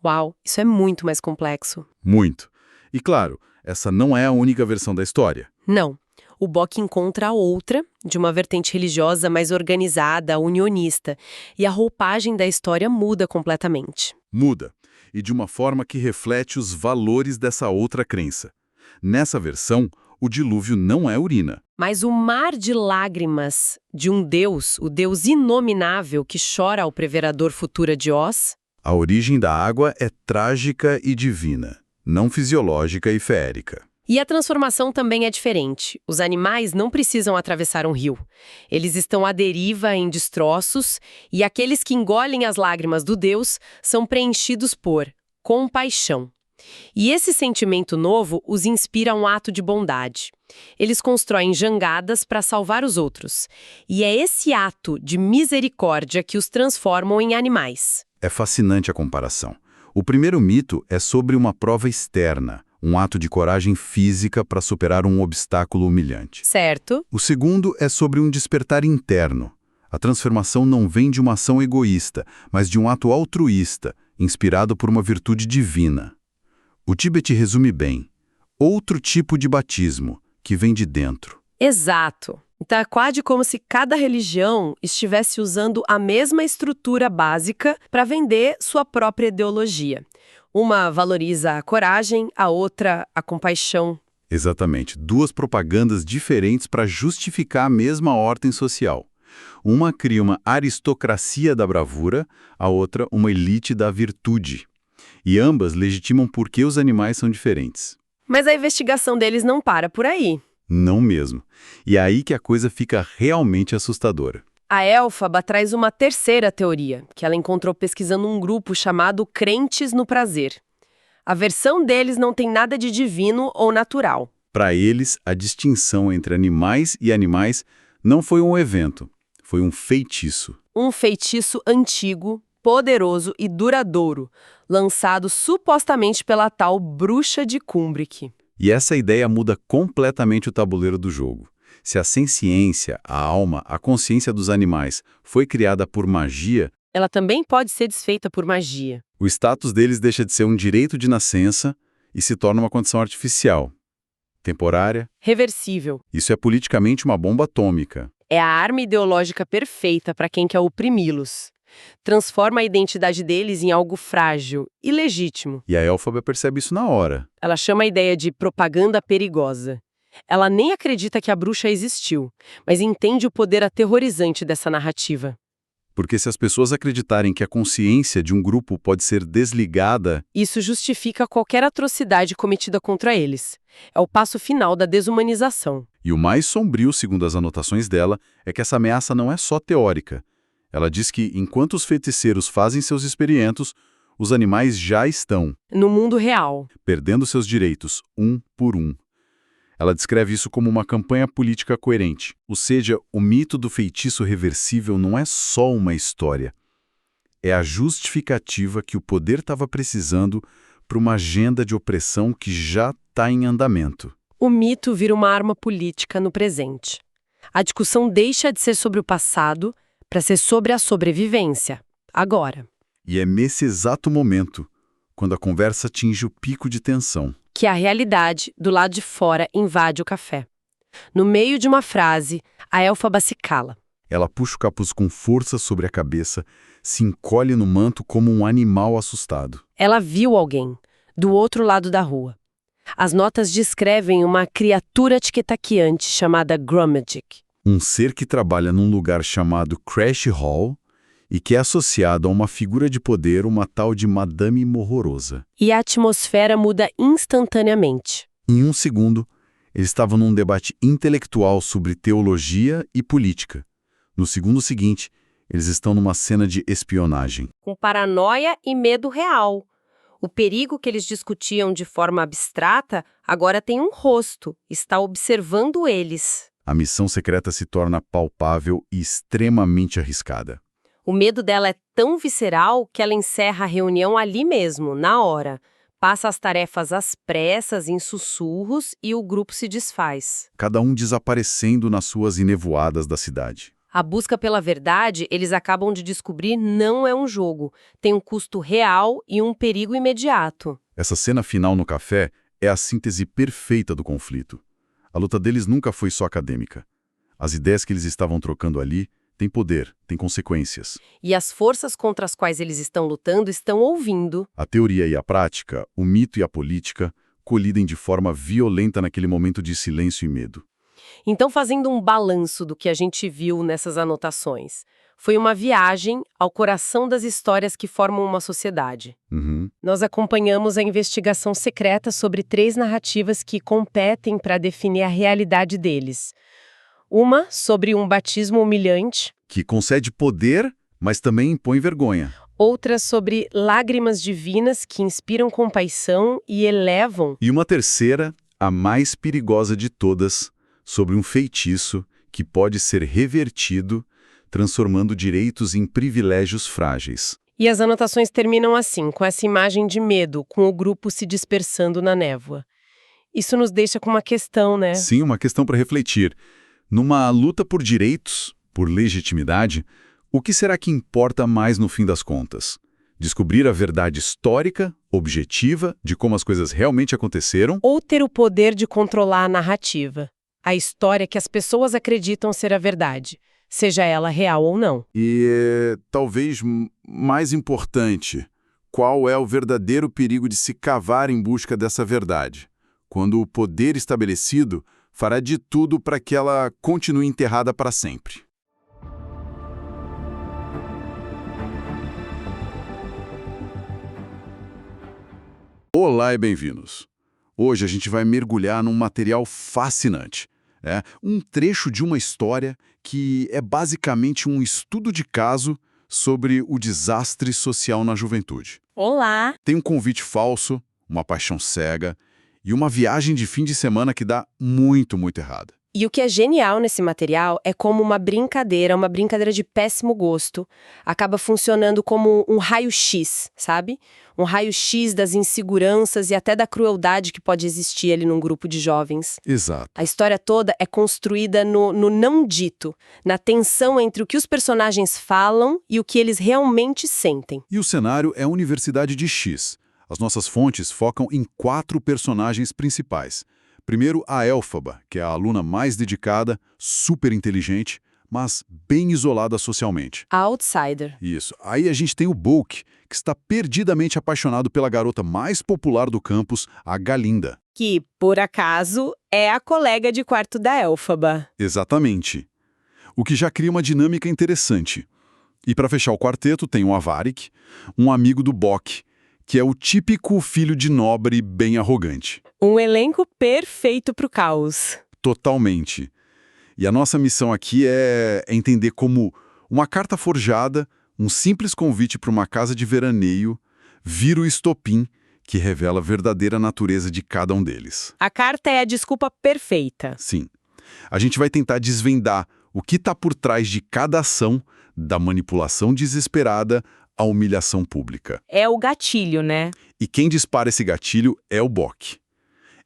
Uau, isso é muito mais complexo. Muito. E claro, essa não é a única versão da história. Não. O Bock encontra a outra, de uma vertente religiosa mais organizada, unionista, e a roupagem da história muda completamente. Muda. E de uma forma que reflete os valores dessa outra crença. Nessa versão, o dilúvio não é urina. Mas o mar de lágrimas de um deus, o deus inominável que chora ao preverador futura de Oz? A origem da água é trágica e divina, não fisiológica e feérica. E a transformação também é diferente. Os animais não precisam atravessar um rio. Eles estão à deriva em destroços, e aqueles que engolem as lágrimas do Deus são preenchidos por compaixão. E esse sentimento novo os inspira a um ato de bondade. Eles constroem jangadas para salvar os outros. E é esse ato de misericórdia que os transformam em animais. É fascinante a comparação. O primeiro mito é sobre uma prova externa, um ato de coragem física para superar um obstáculo humilhante. Certo. O segundo é sobre um despertar interno. A transformação não vem de uma ação egoísta, mas de um ato altruísta, inspirado por uma virtude divina. O Tibet resume bem. Outro tipo de batismo, que vem de dentro. Exato. Então é quase como se cada religião estivesse usando a mesma estrutura básica para vender sua própria ideologia. Uma valoriza a coragem, a outra a compaixão. Exatamente. 2 propagandas diferentes para justificar a mesma ordem social. Uma cria uma aristocracia da bravura, a outra uma elite da virtude. E ambas legitimam por que os animais são diferentes. Mas a investigação deles não para por aí. Não mesmo. E é aí que a coisa fica realmente assustadora. A Elphaba traz uma terceira teoria, que ela encontrou pesquisando um grupo chamado Crentes no Prazer. A versão deles não tem nada de divino ou natural. Para eles, a distinção entre animais e animais não foi um evento, foi um feitiço. Um feitiço antigo, poderoso e duradouro, lançado supostamente pela tal bruxa de Kumbrik. E essa ideia muda completamente o tabuleiro do jogo. Se a senciência, a alma, a consciência dos animais foi criada por magia, ela também pode ser desfeita por magia. o status deles deixa de ser um direito de nascença e se torna uma condição artificial, temporária. Reversível. Isso é politicamente uma bomba atômica. É a arma ideológica perfeita para quem quer oprimi-los. Transforma a identidade deles em algo frágil e legítimo. E a Elphaba percebe isso na hora. Ela chama a ideia de propaganda perigosa. Ela nem acredita que a bruxa existiu, mas entende o poder aterrorizante dessa narrativa. Porque se as pessoas acreditarem que a consciência de um grupo pode ser desligada, Isso justifica qualquer atrocidade cometida contra eles. É o passo final da desumanização. e o mais sombrio, segundo as anotações dela, é que essa ameaça não é só teórica. Ela diz que, enquanto os feiticeiros fazem seus experimentos, os animais já estão No mundo real. perdendo seus direitos, um por um. Ela descreve isso como uma campanha política coerente. Ou seja, o mito do feitiço reversível não é só uma história. É a justificativa que o poder estava precisando para uma agenda de opressão que já está em andamento. O mito vira uma arma política no presente. A discussão deixa de ser sobre o passado para ser sobre a sobrevivência, agora. E é nesse exato momento, quando a conversa atinge o pico de tensão. Que a realidade, do lado de fora, invade o café. No meio de uma frase, a Elphaba se cala. Ela puxa o capuz com força sobre a cabeça, se encolhe no manto como um animal assustado. Ela viu alguém, do outro lado da rua. As notas descrevem uma criatura tiquetaquiante chamada Grummagic. Um ser que trabalha num lugar chamado Crash Hall e que é associado a uma figura de poder, uma tal de Madame Morrorosa. E a atmosfera muda instantaneamente. Em um segundo, eles estavam num debate intelectual sobre teologia e política. No segundo seguinte, eles estão numa cena de espionagem. Com paranoia e medo real. O perigo que eles discutiam de forma abstrata agora tem um rosto, está observando eles. A missão secreta se torna palpável e extremamente arriscada. O medo dela é tão visceral que ela encerra a reunião ali mesmo, na hora. Passa as tarefas às pressas, em sussurros, e o grupo se desfaz. Cada um desaparecendo nas suas enevoadas da cidade. A busca pela verdade, eles acabam de descobrir, não é um jogo. Tem um custo real e um perigo imediato. Essa cena final no café é a síntese perfeita do conflito. A luta deles nunca foi só acadêmica. As ideias que eles estavam trocando ali têm poder, têm consequências. E as forças contra as quais eles estão lutando estão ouvindo. A teoria e a prática, o mito e a política, colidem de forma violenta naquele momento de silêncio e medo. Então, fazendo um balanço do que a gente viu nessas anotações, foi uma viagem ao coração das histórias que formam uma sociedade. Nós acompanhamos a investigação secreta sobre 3 narrativas que competem para definir a realidade deles. Uma sobre um batismo humilhante. Que concede poder, mas também impõe vergonha. Outra sobre lágrimas divinas que inspiram compaixão e elevam. E uma terceira, a mais perigosa de todas, sobre um feitiço que pode ser revertido, transformando direitos em privilégios frágeis. E as anotações terminam assim, com essa imagem de medo, com o grupo se dispersando na névoa. Isso nos deixa com uma questão, né? Sim, uma questão para refletir. Numa luta por direitos, por legitimidade, o que será que importa mais no fim das contas? Descobrir a verdade histórica, objetiva, de como as coisas realmente aconteceram? Ou ter o poder de controlar a narrativa? A história que as pessoas acreditam ser a verdade, seja ela real ou não. E, talvez mais importante, qual é o verdadeiro perigo de se cavar em busca dessa verdade? Quando o poder estabelecido fará de tudo para que ela continue enterrada para sempre. Olá e bem-vindos. Hoje a gente vai mergulhar num material fascinante. Um trecho de uma história que é basicamente um estudo de caso sobre o desastre social na juventude. Olá! Tem um convite falso, uma paixão cega e uma viagem de fim de semana que dá muito, muito errada. E o que é genial nesse material é como uma brincadeira de péssimo gosto, acaba funcionando como um raio-x, sabe? Um raio-x das inseguranças e até da crueldade que pode existir ali num grupo de jovens. Exato. A história toda é construída no não dito, na tensão entre o que os personagens falam e o que eles realmente sentem. E o cenário é a Universidade de X. As nossas fontes focam em 4 personagens principais. Primeiro, a Elphaba, que é a aluna mais dedicada, super inteligente, mas bem isolada socialmente. A outsider. Isso. Aí a gente tem o Bulk, que está perdidamente apaixonado pela garota mais popular do campus, a Galinda. Que, por acaso, é a colega de quarto da Elphaba. Exatamente. O que já cria uma dinâmica interessante. E para fechar o quarteto tem o Avarik, um amigo do Bock, que é o típico filho de nobre bem arrogante. Um elenco perfeito para o caos. Totalmente. E a nossa missão aqui é entender como uma carta forjada, um simples convite para uma casa de veraneio, vira o estopim que revela a verdadeira natureza de cada um deles. A carta é a desculpa perfeita. Sim. A gente vai tentar desvendar o que está por trás de cada ação, da manipulação desesperada à humilhação pública. É o gatilho, né? E quem dispara esse gatilho é o Bock.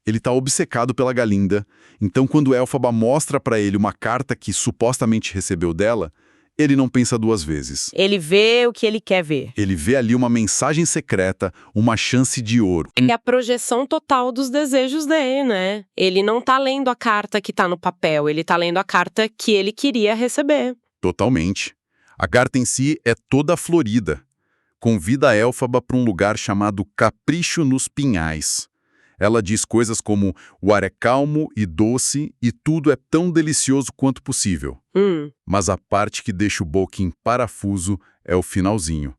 Ele está obcecado pela Galinda, então quando Elphaba mostra para ele uma carta que supostamente recebeu dela, ele não pensa 2 vezes. Ele vê o que ele quer ver. Ele vê ali uma mensagem secreta, uma chance de ouro. É a projeção total dos desejos dele, né? Ele não tá lendo a carta que tá no papel, ele tá lendo a carta que ele queria receber. Totalmente. A carta em si é toda florida. Convida a Elphaba para um lugar chamado Capricho nos Pinhais. Ela diz coisas como o ar é calmo e doce e tudo é tão delicioso quanto possível. Mas a parte que deixa o Boque em parafuso é o finalzinho.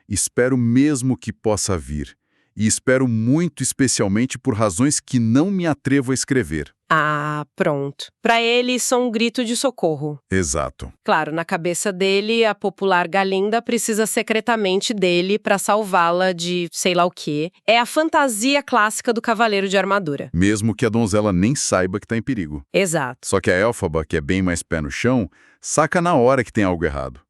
Espero mesmo que possa vir. E espero muito especialmente por razões que não me atrevo a escrever. Ah, pronto. Para ele, isso é um grito de socorro. Exato. Claro, na cabeça dele, a popular Galinda precisa secretamente dele para salvá-la de sei lá o quê. É a fantasia clássica do cavaleiro de armadura. Mesmo que a donzela nem saiba que está em perigo. Exato. Só que a Elphaba, que é bem mais pé no chão, saca na hora que tem algo errado.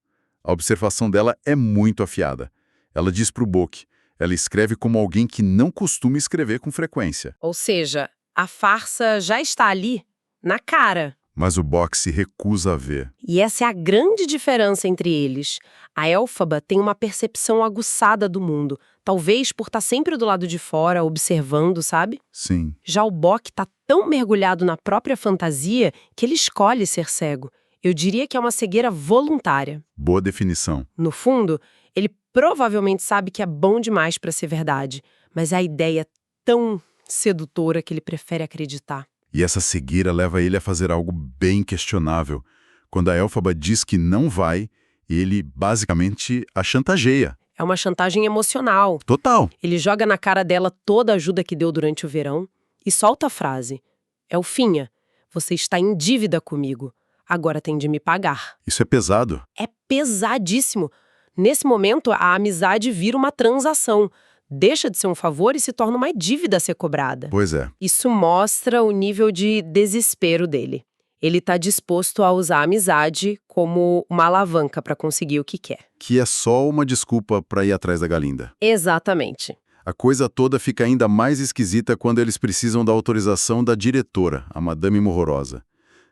A observação dela é muito afiada. Ela diz pro Boque, ela escreve como alguém que não costuma escrever com frequência. Ou seja, a farsa já está ali, na cara. Mas o Boque se recusa a ver. E essa é a grande diferença entre eles. A Elphaba tem uma percepção aguçada do mundo, talvez por estar sempre do lado de fora, observando, sabe? Sim. Já o Boque está tão mergulhado na própria fantasia que ele escolhe ser cego. Eu diria que é uma cegueira voluntária. Boa definição. No fundo, ele provavelmente sabe que é bom demais para ser verdade, mas a ideia é tão sedutora que ele prefere acreditar. E essa cegueira leva ele a fazer algo bem questionável. Quando a Elphaba diz que não vai, ele basicamente a chantageia. É uma chantagem emocional. Total. Ele joga na cara dela toda a ajuda que deu durante o verão e solta a frase. Elfinha, você está em dívida comigo. Agora tem de me pagar. Isso é pesado. É pesadíssimo. Nesse momento, a amizade vira uma transação. Deixa de ser um favor e se torna uma dívida a ser cobrada. Pois é. Isso mostra o nível de desespero dele. Ele está disposto a usar a amizade como uma alavanca para conseguir o que quer. Que é só uma desculpa para ir atrás da Galinda. Exatamente. A coisa toda fica ainda mais esquisita quando eles precisam da autorização da diretora, a Madame Morrorosa.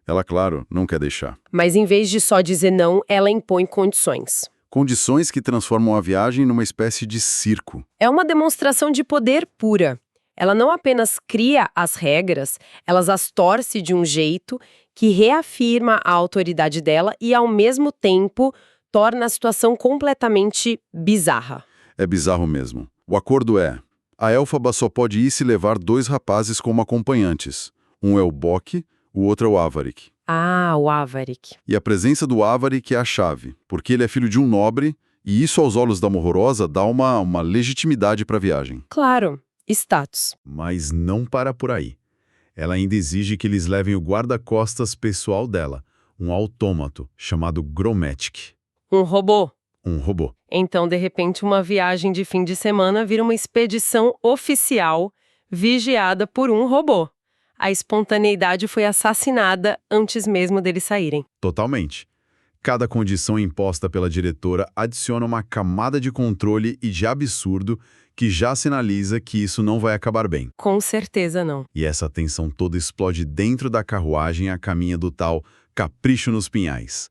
Ela, claro, não quer deixar. Mas em vez de só dizer não, ela impõe condições. Condições que transformam a viagem numa espécie de circo. É uma demonstração de poder pura. Ela não apenas cria as regras, ela as torce de um jeito que reafirma a autoridade dela e, ao mesmo tempo, torna a situação completamente bizarra. É bizarro mesmo. O acordo é, a Elphaba só pode ir se levar 2 rapazes como acompanhantes. Um é o Boque, o outro é o Avarik. Ah, o Avarik. E a presença do Avarik é a chave, porque ele é filho de um nobre, e isso aos olhos da Morrorosa dá uma legitimidade para a viagem. Claro, status. Mas não para por aí. Ela ainda exige que eles levem o guarda-costas pessoal dela, um autômato chamado Grometic. Um robô. Um robô. Então, de repente, uma viagem de fim de semana vira uma expedição oficial vigiada por um robô. A espontaneidade foi assassinada antes mesmo deles saírem. Totalmente. Cada condição imposta pela diretora adiciona uma camada de controle e de absurdo que já sinaliza que isso não vai acabar bem. Com certeza não. E essa tensão toda explode dentro da carruagem a caminho do tal Capricho nos Pinhais.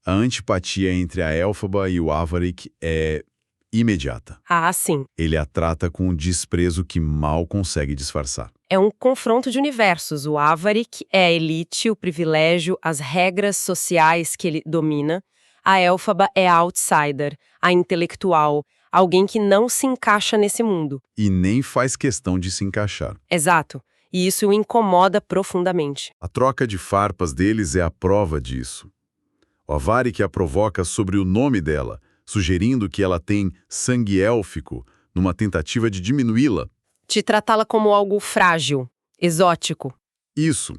A antipatia entre a Elphaba e o Avarik é imediata. Ah, sim. Ele a trata com um desprezo que mal consegue disfarçar. É um confronto de universos. O Avarik é a elite, o privilégio, as regras sociais que ele domina. A Elphaba é a outsider, a intelectual, alguém que não se encaixa nesse mundo. E nem faz questão de se encaixar. Exato. E isso o incomoda profundamente. A troca de farpas deles é a prova disso. O Avarik a provoca sobre o nome dela, sugerindo que ela tem sangue élfico, numa tentativa de diminuí-la. De tratá-la como algo frágil, exótico. Isso.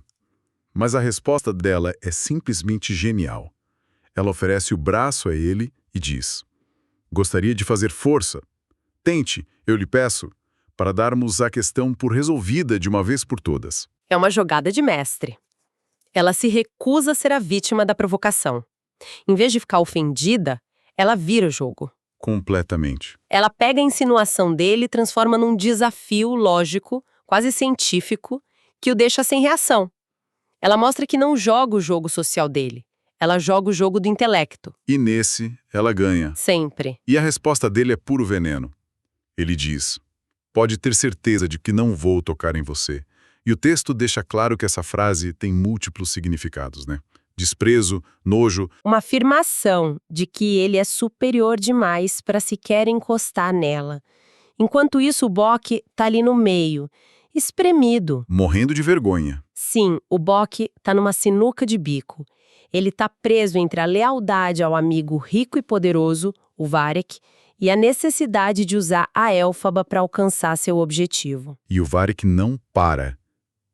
Mas a resposta dela é simplesmente genial. Ela oferece o braço a ele e diz: gostaria de fazer força. Tente, eu lhe peço, para darmos a questão por resolvida de uma vez por todas. É uma jogada de mestre. Ela se recusa a ser a vítima da provocação. Em vez de ficar ofendida, ela vira o jogo. Completamente. Ela pega a insinuação dele e transforma num desafio lógico, quase científico, que o deixa sem reação. Ela mostra que não joga o jogo social dele. Ela joga o jogo do intelecto. E nesse, ela ganha. Sempre. E a resposta dele é puro veneno. Ele diz: pode ter certeza de que não vou tocar em você. E o texto deixa claro que essa frase tem múltiplos significados, né? Desprezo, nojo. Uma afirmação de que ele é superior demais para sequer encostar nela. Enquanto isso, o Bock tá ali no meio, espremido. Morrendo de vergonha. Sim, o Bock tá numa sinuca de bico. Ele tá preso entre a lealdade ao amigo rico e poderoso, o Varek, e a necessidade de usar a Elphaba para alcançar seu objetivo. E o Varek não para.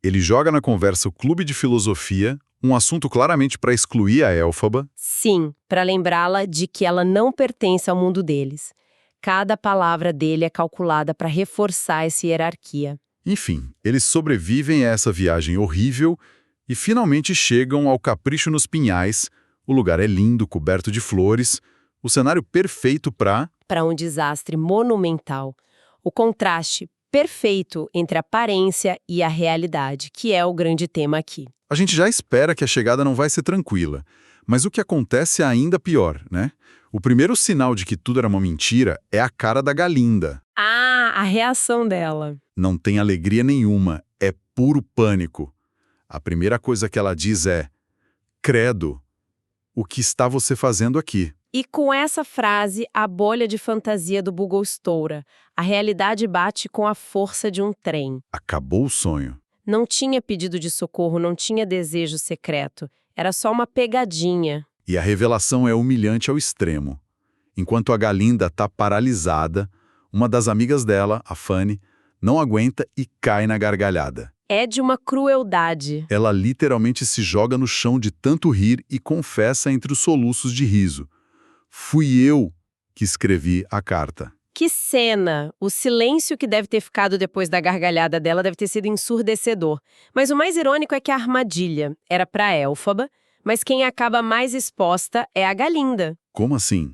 Ele joga na conversa o clube de filosofia, um assunto claramente para excluir a Elphaba. Sim, para lembrá-la de que ela não pertence ao mundo deles. Cada palavra dele é calculada para reforçar essa hierarquia. Enfim, eles sobrevivem a essa viagem horrível e finalmente chegam ao Capricho nos Pinhais. O lugar é lindo, coberto de flores, o cenário perfeito para um desastre monumental. O contraste perfeito entre a aparência e a realidade, que é o grande tema aqui. A gente já espera que a chegada não vai ser tranquila, mas o que acontece é ainda pior, né? O primeiro sinal de que tudo era uma mentira é a cara da Galinda. Ah, a reação dela. Não tem alegria nenhuma, é puro pânico. A primeira coisa que ela diz é: credo, o que está você fazendo aqui? E com essa frase, a bolha de fantasia do Bugle estoura. A realidade bate com a força de um trem. Acabou o sonho. Não tinha pedido de socorro, não tinha desejo secreto. Era só uma pegadinha. E a revelação é humilhante ao extremo. Enquanto a Galinda está paralisada, uma das amigas dela, a Fanny, não aguenta e cai na gargalhada. É de uma crueldade. Ela literalmente se joga no chão de tanto rir e confessa entre os soluços de riso: fui eu que escrevi a carta. Que cena! O silêncio que deve ter ficado depois da gargalhada dela deve ter sido ensurdecedor. Mas o mais irônico é que a armadilha era para Elphaba, mas quem acaba mais exposta é a Galinda. Como assim?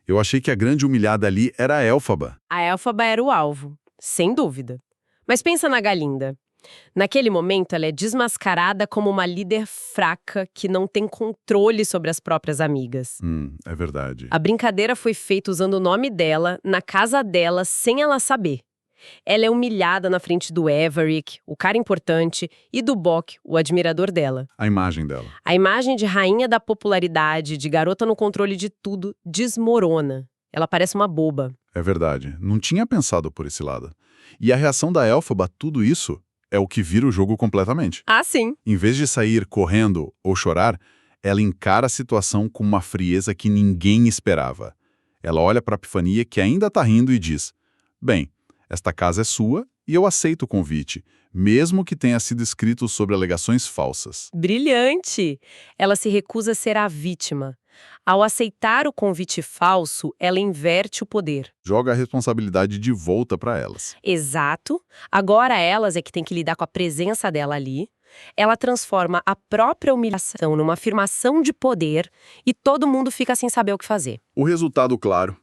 Eu achei que a grande humilhada ali era a Elphaba. A Elphaba era o alvo, sem dúvida. Mas pensa na Galinda. Naquele momento, ela é desmascarada como uma líder fraca que não tem controle sobre as próprias amigas. É verdade. A brincadeira foi feita usando o nome dela, na casa dela, sem ela saber. Ela é humilhada na frente do Everick, o cara importante, e do Bock, o admirador dela. A imagem dela. A imagem de rainha da popularidade, de garota no controle de tudo, desmorona. Ela parece uma boba. É verdade. Não tinha pensado por esse lado. E a reação da Elphaba a tudo isso é o que vira o jogo completamente. Ah, sim. Em vez de sair correndo ou chorar, ela encara a situação com uma frieza que ninguém esperava. Ela olha para a Epifania, que ainda está rindo, e diz: bem, esta casa é sua e eu aceito o convite, mesmo que tenha sido escrito sobre alegações falsas. Brilhante! Ela se recusa a ser a vítima. Ao aceitar o convite falso, ela inverte o poder. Joga a responsabilidade de volta para elas. Exato. Agora elas é que têm que lidar com a presença dela ali. Ela transforma a própria humilhação numa afirmação de poder e todo mundo fica sem saber o que fazer. O resultado, claro,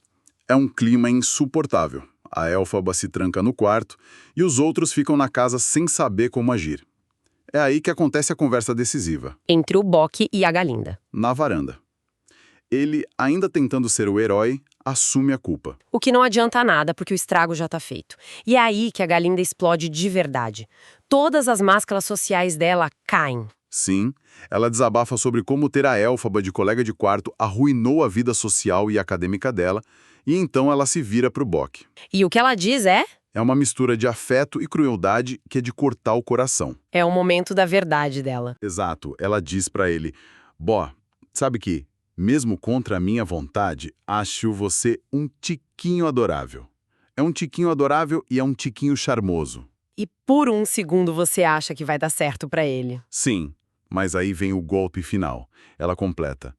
é um clima insuportável. A Elphaba se tranca no quarto e os outros ficam na casa sem saber como agir. É aí que acontece a conversa decisiva. Entre o Bock e a Galinda. Na varanda. Ele, ainda tentando ser o herói, assume a culpa. O que não adianta nada, porque o estrago já tá feito. E é aí que a Galinda explode de verdade. Todas as máscaras sociais dela caem. Sim, ela desabafa sobre como ter a Elphaba de colega de quarto arruinou a vida social e acadêmica dela, e então ela se vira pro Bock. E o que ela diz é? É uma mistura de afeto e crueldade que é de cortar o coração. É o momento da verdade dela. Exato, ela diz pra ele: Bó, sabe que, mesmo contra a minha vontade, acho você um tiquinho adorável. É um tiquinho adorável e é um tiquinho charmoso. E por um segundo você acha que vai dar certo pra ele. Sim, mas aí vem o golpe final. Ela completa: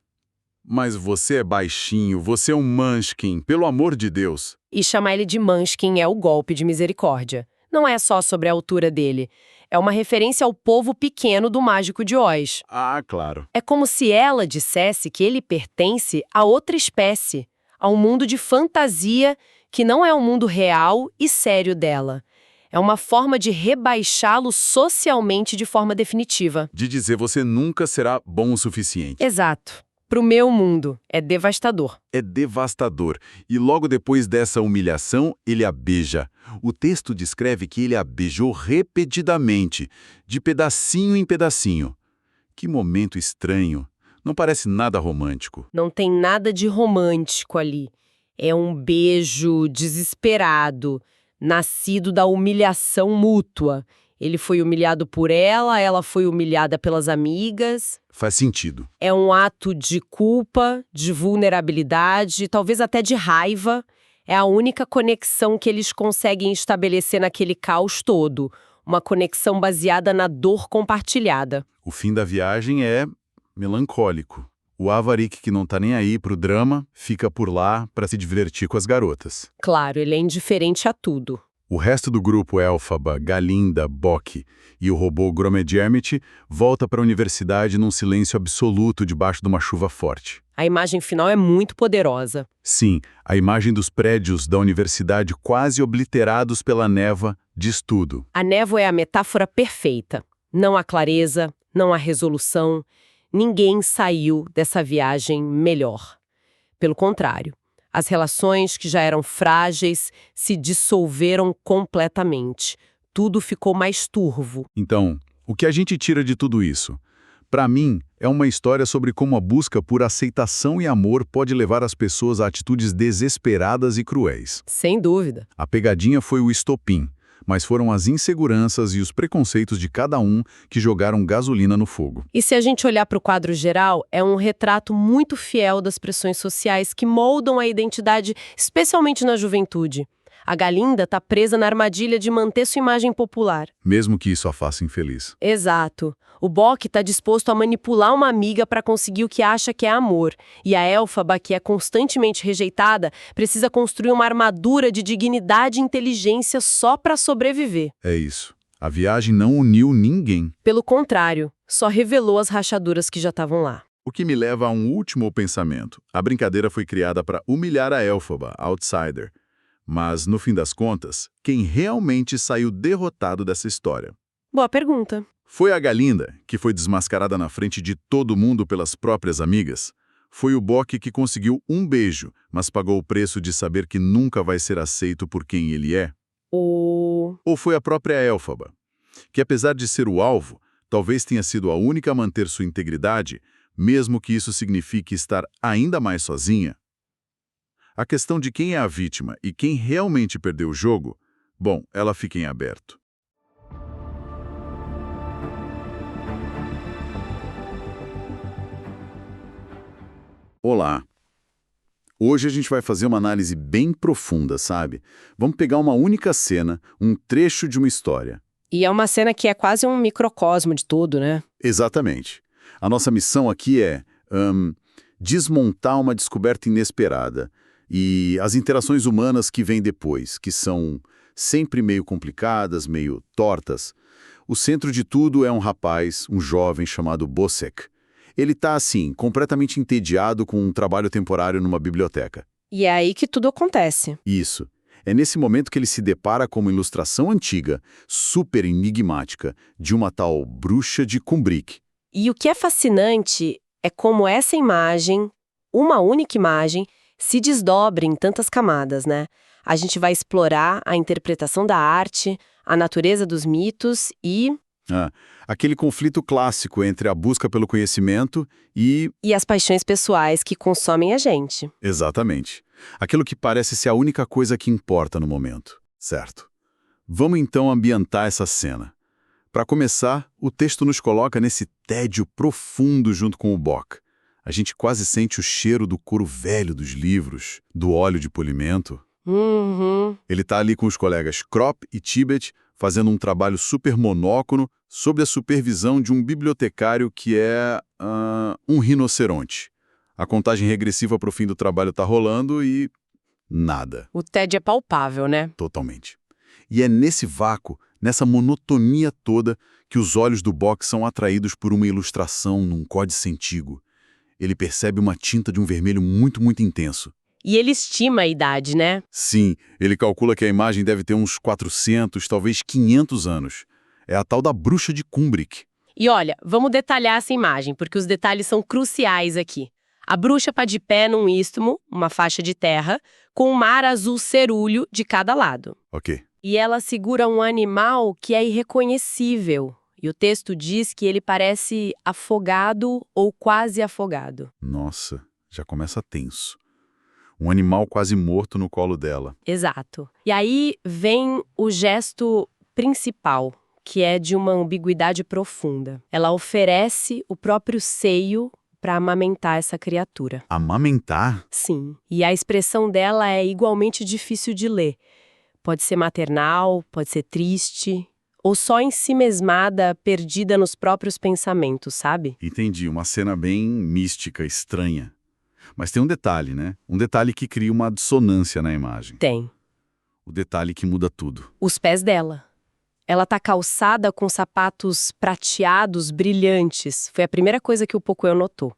mas você é baixinho, você é um Munchkin, pelo amor de Deus. E chamar ele de Munchkin é o golpe de misericórdia. Não é só sobre a altura dele. É uma referência ao povo pequeno do Mágico de Oz. Ah, claro. É como se ela dissesse que ele pertence a outra espécie, a um mundo de fantasia que não é o mundo real e sério dela. É uma forma de rebaixá-lo socialmente de forma definitiva. De dizer você nunca será bom o suficiente. Exato. Pro meu mundo, é devastador. É devastador. E logo depois dessa humilhação, ele a beija. O texto descreve que ele a beijou repetidamente, de pedacinho em pedacinho. Que momento estranho. Não parece nada romântico. Não tem nada de romântico ali. É um beijo desesperado, nascido da humilhação mútua. Ele foi humilhado por ela foi humilhada pelas amigas. Faz sentido. É um ato de culpa, de vulnerabilidade, talvez até de raiva. É a única conexão que eles conseguem estabelecer naquele caos todo. Uma conexão baseada na dor compartilhada. O fim da viagem é melancólico. O Avarik, que não tá nem aí pro drama, fica por lá para se divertir com as garotas. Claro, ele é indiferente a tudo. O resto do grupo Elphaba, Galinda, Bock e o robô Gromedjermit volta para a universidade num silêncio absoluto debaixo de uma chuva forte. A imagem final é muito poderosa. Sim, a imagem dos prédios da universidade quase obliterados pela névoa diz tudo. A névoa é a metáfora perfeita. Não há clareza, não há resolução. Ninguém saiu dessa viagem melhor. Pelo contrário, as relações que já eram frágeis se dissolveram completamente. Tudo ficou mais turvo. Então, o que a gente tira de tudo isso? Para mim, é uma história sobre como a busca por aceitação e amor pode levar as pessoas a atitudes desesperadas e cruéis. Sem dúvida. A pegadinha foi o estopim, mas foram as inseguranças e os preconceitos de cada um que jogaram gasolina no fogo. E se a gente olhar para o quadro geral, é um retrato muito fiel das pressões sociais que moldam a identidade, especialmente na juventude. A Galinda está presa na armadilha de manter sua imagem popular. Mesmo que isso a faça infeliz. Exato. O Bock está disposto a manipular uma amiga para conseguir o que acha que é amor. E a Elphaba, que é constantemente rejeitada, precisa construir uma armadura de dignidade e inteligência só para sobreviver. É isso. A viagem não uniu ninguém. Pelo contrário, só revelou as rachaduras que já estavam lá. O que me leva a um último pensamento. A brincadeira foi criada para humilhar a Elphaba, a outsider. Mas, no fim das contas, quem realmente saiu derrotado dessa história? Boa pergunta. Foi a Galinda, que foi desmascarada na frente de todo mundo pelas próprias amigas? Foi o Bock que conseguiu um beijo, mas pagou o preço de saber que nunca vai ser aceito por quem ele é? Ou foi a própria Elphaba, que apesar de ser o alvo, talvez tenha sido a única a manter sua integridade, mesmo que isso signifique estar ainda mais sozinha? A questão de quem é a vítima e quem realmente perdeu o jogo, bom, ela fica em aberto. Olá! Hoje a gente vai fazer uma análise bem profunda, sabe? Vamos pegar uma única cena, um trecho de uma história. E é uma cena que é quase um microcosmo de tudo, né? Exatamente. A nossa missão aqui é desmontar uma descoberta inesperada e as interações humanas que vêm depois, que são sempre meio complicadas, meio tortas. O centro de tudo é um rapaz, um jovem chamado Bossek. Ele tá assim, completamente entediado com um trabalho temporário numa biblioteca. E é aí que tudo acontece. Isso. É nesse momento que ele se depara com uma ilustração antiga, super enigmática, de uma tal bruxa de Cumbric. E o que é fascinante é como essa imagem, uma única imagem, se desdobra em tantas camadas, né? A gente vai explorar a interpretação da arte, a natureza dos mitos e... aquele conflito clássico entre a busca pelo conhecimento e as paixões pessoais que consomem a gente. Exatamente. Aquilo que parece ser a única coisa que importa no momento, certo? Vamos então ambientar essa cena. Para começar, o texto nos coloca nesse tédio profundo junto com o Bock. A gente quase sente o cheiro do couro velho dos livros, do óleo de polimento. Ele tá ali com os colegas Krop e Tibet, fazendo um trabalho super monótono sob a supervisão de um bibliotecário que é um rinoceronte. A contagem regressiva para o fim do trabalho tá rolando e... nada. O tédio é palpável, né? Totalmente. E é nesse vácuo, nessa monotonia toda, que os olhos do Bock são atraídos por uma ilustração num códice antigo. Ele percebe uma tinta de um vermelho muito, muito intenso. E ele estima a idade, né? Sim, ele calcula que a imagem deve ter uns 400, talvez 500 anos. É a tal da bruxa de Cumbric. E olha, vamos detalhar essa imagem, porque os detalhes são cruciais aqui. A bruxa está de pé num istmo, uma faixa de terra, com um mar azul cerúleo de cada lado. Ok. E ela segura um animal que é irreconhecível. E o texto diz que ele parece afogado ou quase afogado. Nossa, já começa tenso. Um animal quase morto no colo dela. Exato. E aí vem o gesto principal, que é de uma ambiguidade profunda. Ela oferece o próprio seio para amamentar essa criatura. Amamentar? Sim. E a expressão dela é igualmente difícil de ler. Pode ser maternal, pode ser triste, ou só ensimesmada, perdida nos próprios pensamentos, sabe? Entendi, uma cena bem mística, estranha. Mas tem um detalhe, né? Um detalhe que cria uma dissonância na imagem. Tem. O detalhe que muda tudo. Os pés dela. Ela tá calçada com sapatos prateados, brilhantes. Foi a primeira coisa que o Pocoyo notou.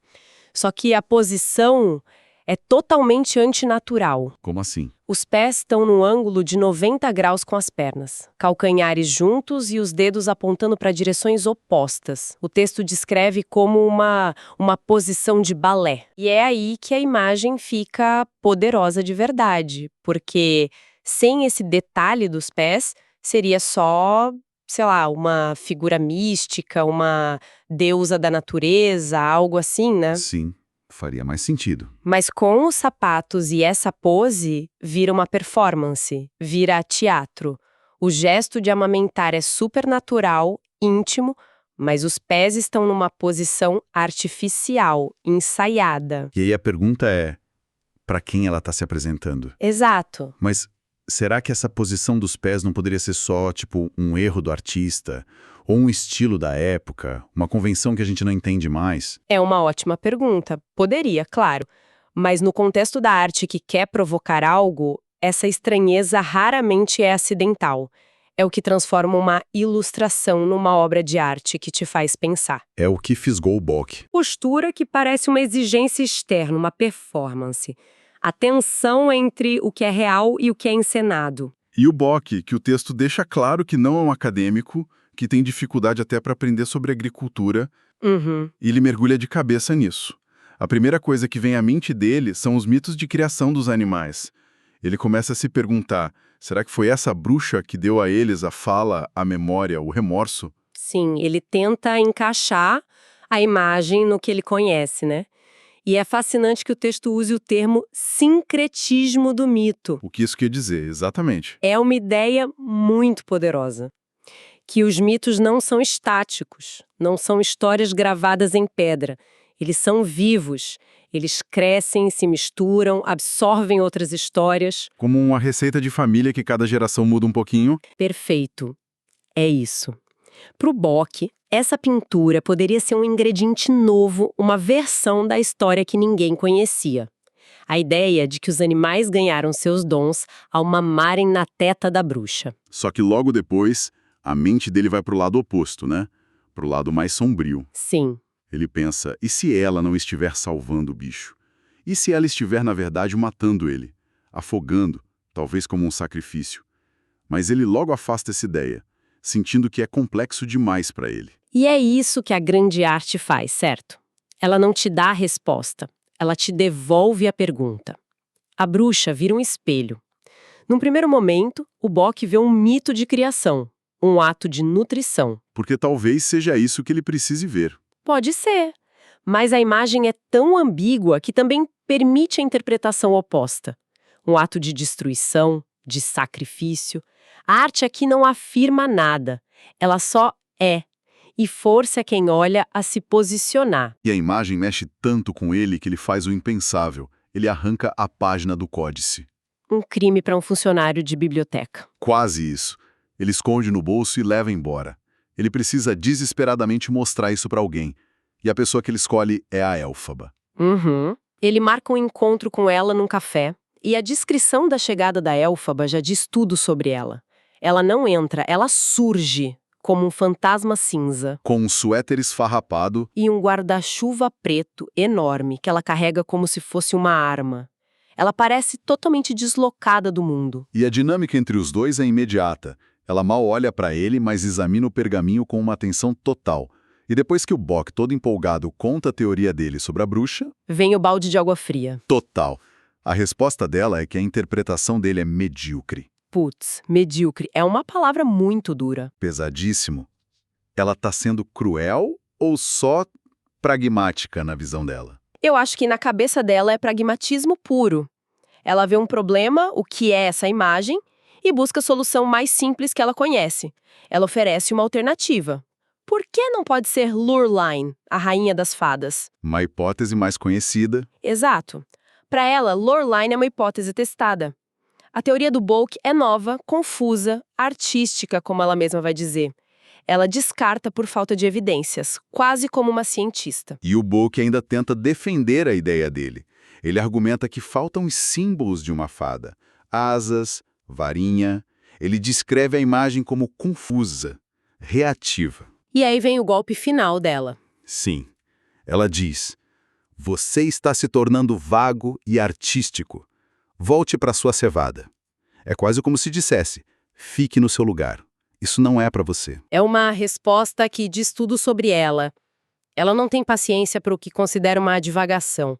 Só que a posição é totalmente antinatural. Como assim? Os pés estão num ângulo de 90 graus com as pernas, calcanhares juntos e os dedos apontando para direções opostas. O texto descreve como uma posição de balé. E é aí que a imagem fica poderosa de verdade, porque sem esse detalhe dos pés, seria só, sei lá, uma figura mística, uma deusa da natureza, algo assim, né? Sim, faria mais sentido. Mas com os sapatos e essa pose, vira uma performance, vira teatro. O gesto de amamentar é super natural, íntimo, mas os pés estão numa posição artificial, ensaiada. E aí a pergunta é, para quem ela está se apresentando? Exato. Mas será que essa posição dos pés não poderia ser só, tipo, um erro do artista? Ou um estilo da época? Uma convenção que a gente não entende mais? É uma ótima pergunta. Poderia, claro. Mas no contexto da arte que quer provocar algo, essa estranheza raramente é acidental. É o que transforma uma ilustração numa obra de arte que te faz pensar. É o que fisgou o Bock. Postura que parece uma exigência externa, uma performance. A tensão entre o que é real e o que é encenado. E o Bock, que o texto deixa claro que não é um acadêmico, que tem dificuldade até para aprender sobre agricultura, e ele mergulha de cabeça nisso. A primeira coisa que vem à mente dele são os mitos de criação dos animais. Ele começa a se perguntar, será que foi essa bruxa que deu a eles a fala, a memória, o remorso? Sim, ele tenta encaixar a imagem no que ele conhece, né? E é fascinante que o texto use o termo sincretismo do mito. O que isso quer dizer, exatamente? É uma ideia muito poderosa. Que os mitos não são estáticos, não são histórias gravadas em pedra. Eles são vivos, eles crescem, se misturam, absorvem outras histórias. Como uma receita de família que cada geração muda um pouquinho? Perfeito. É isso. Para o Bock, essa pintura poderia ser um ingrediente novo, uma versão da história que ninguém conhecia. A ideia de que os animais ganharam seus dons ao mamarem na teta da bruxa. Só que logo depois, a mente dele vai pro lado oposto, né? Pro lado mais sombrio. Sim. Ele pensa, e se ela não estiver salvando o bicho? E se ela estiver, na verdade, matando ele? Afogando, talvez como um sacrifício. Mas ele logo afasta essa ideia, sentindo que é complexo demais para ele. E é isso que a grande arte faz, certo? Ela não te dá a resposta, ela te devolve a pergunta. A bruxa vira um espelho. Num primeiro momento, o Bock vê um mito de criação, um ato de nutrição. Porque talvez seja isso que ele precise ver. Pode ser, mas a imagem é tão ambígua que também permite a interpretação oposta. Um ato de destruição, de sacrifício. A arte aqui não afirma nada, ela só é. E força quem olha a se posicionar. E a imagem mexe tanto com ele que ele faz o impensável. Ele arranca a página do códice. Um crime para um funcionário de biblioteca. Quase isso. Ele esconde no bolso e leva embora. Ele precisa desesperadamente mostrar isso para alguém. E a pessoa que ele escolhe é a Elfaba. Ele marca um encontro com ela num café. E a descrição da chegada da Elfaba já diz tudo sobre ela. Ela não entra, ela surge como um fantasma cinza. Com um suéter esfarrapado E um guarda-chuva preto enorme que ela carrega como se fosse uma arma. Ela parece totalmente deslocada do mundo. e a dinâmica entre os dois é imediata. Ela mal olha para ele, mas examina o pergaminho com uma atenção total. E depois que o Bock, todo empolgado, conta a teoria dele sobre a bruxa, Vem o balde de água fria. total. A resposta dela é que a interpretação dele é medíocre. Putz, medíocre é uma palavra muito dura. Pesadíssimo. Ela está sendo cruel ou só pragmática na visão dela? Eu acho que na cabeça dela é pragmatismo puro. Ela vê um problema, o que é essa imagem, e busca a solução mais simples que ela conhece. Ela oferece uma alternativa. Por que não pode ser Lurline, a rainha das fadas? Uma hipótese mais conhecida. Exato. Para ela, Lurline é uma hipótese testada. A teoria do Bolk é nova, confusa, artística, como ela mesma vai dizer. Ela descarta por falta de evidências, quase como uma cientista. E o Bolk ainda tenta defender a ideia dele. Ele argumenta que faltam os símbolos de uma fada. Asas, varinha. Ele descreve a imagem como confusa, reativa. E aí vem o golpe final dela. Sim. Ela diz: "Você está se tornando vago e artístico. Volte para sua cevada." É quase como se dissesse: "Fique no seu lugar. Isso não é para você." É uma resposta que diz tudo sobre ela. Ela não tem paciência para o que considera uma divagação.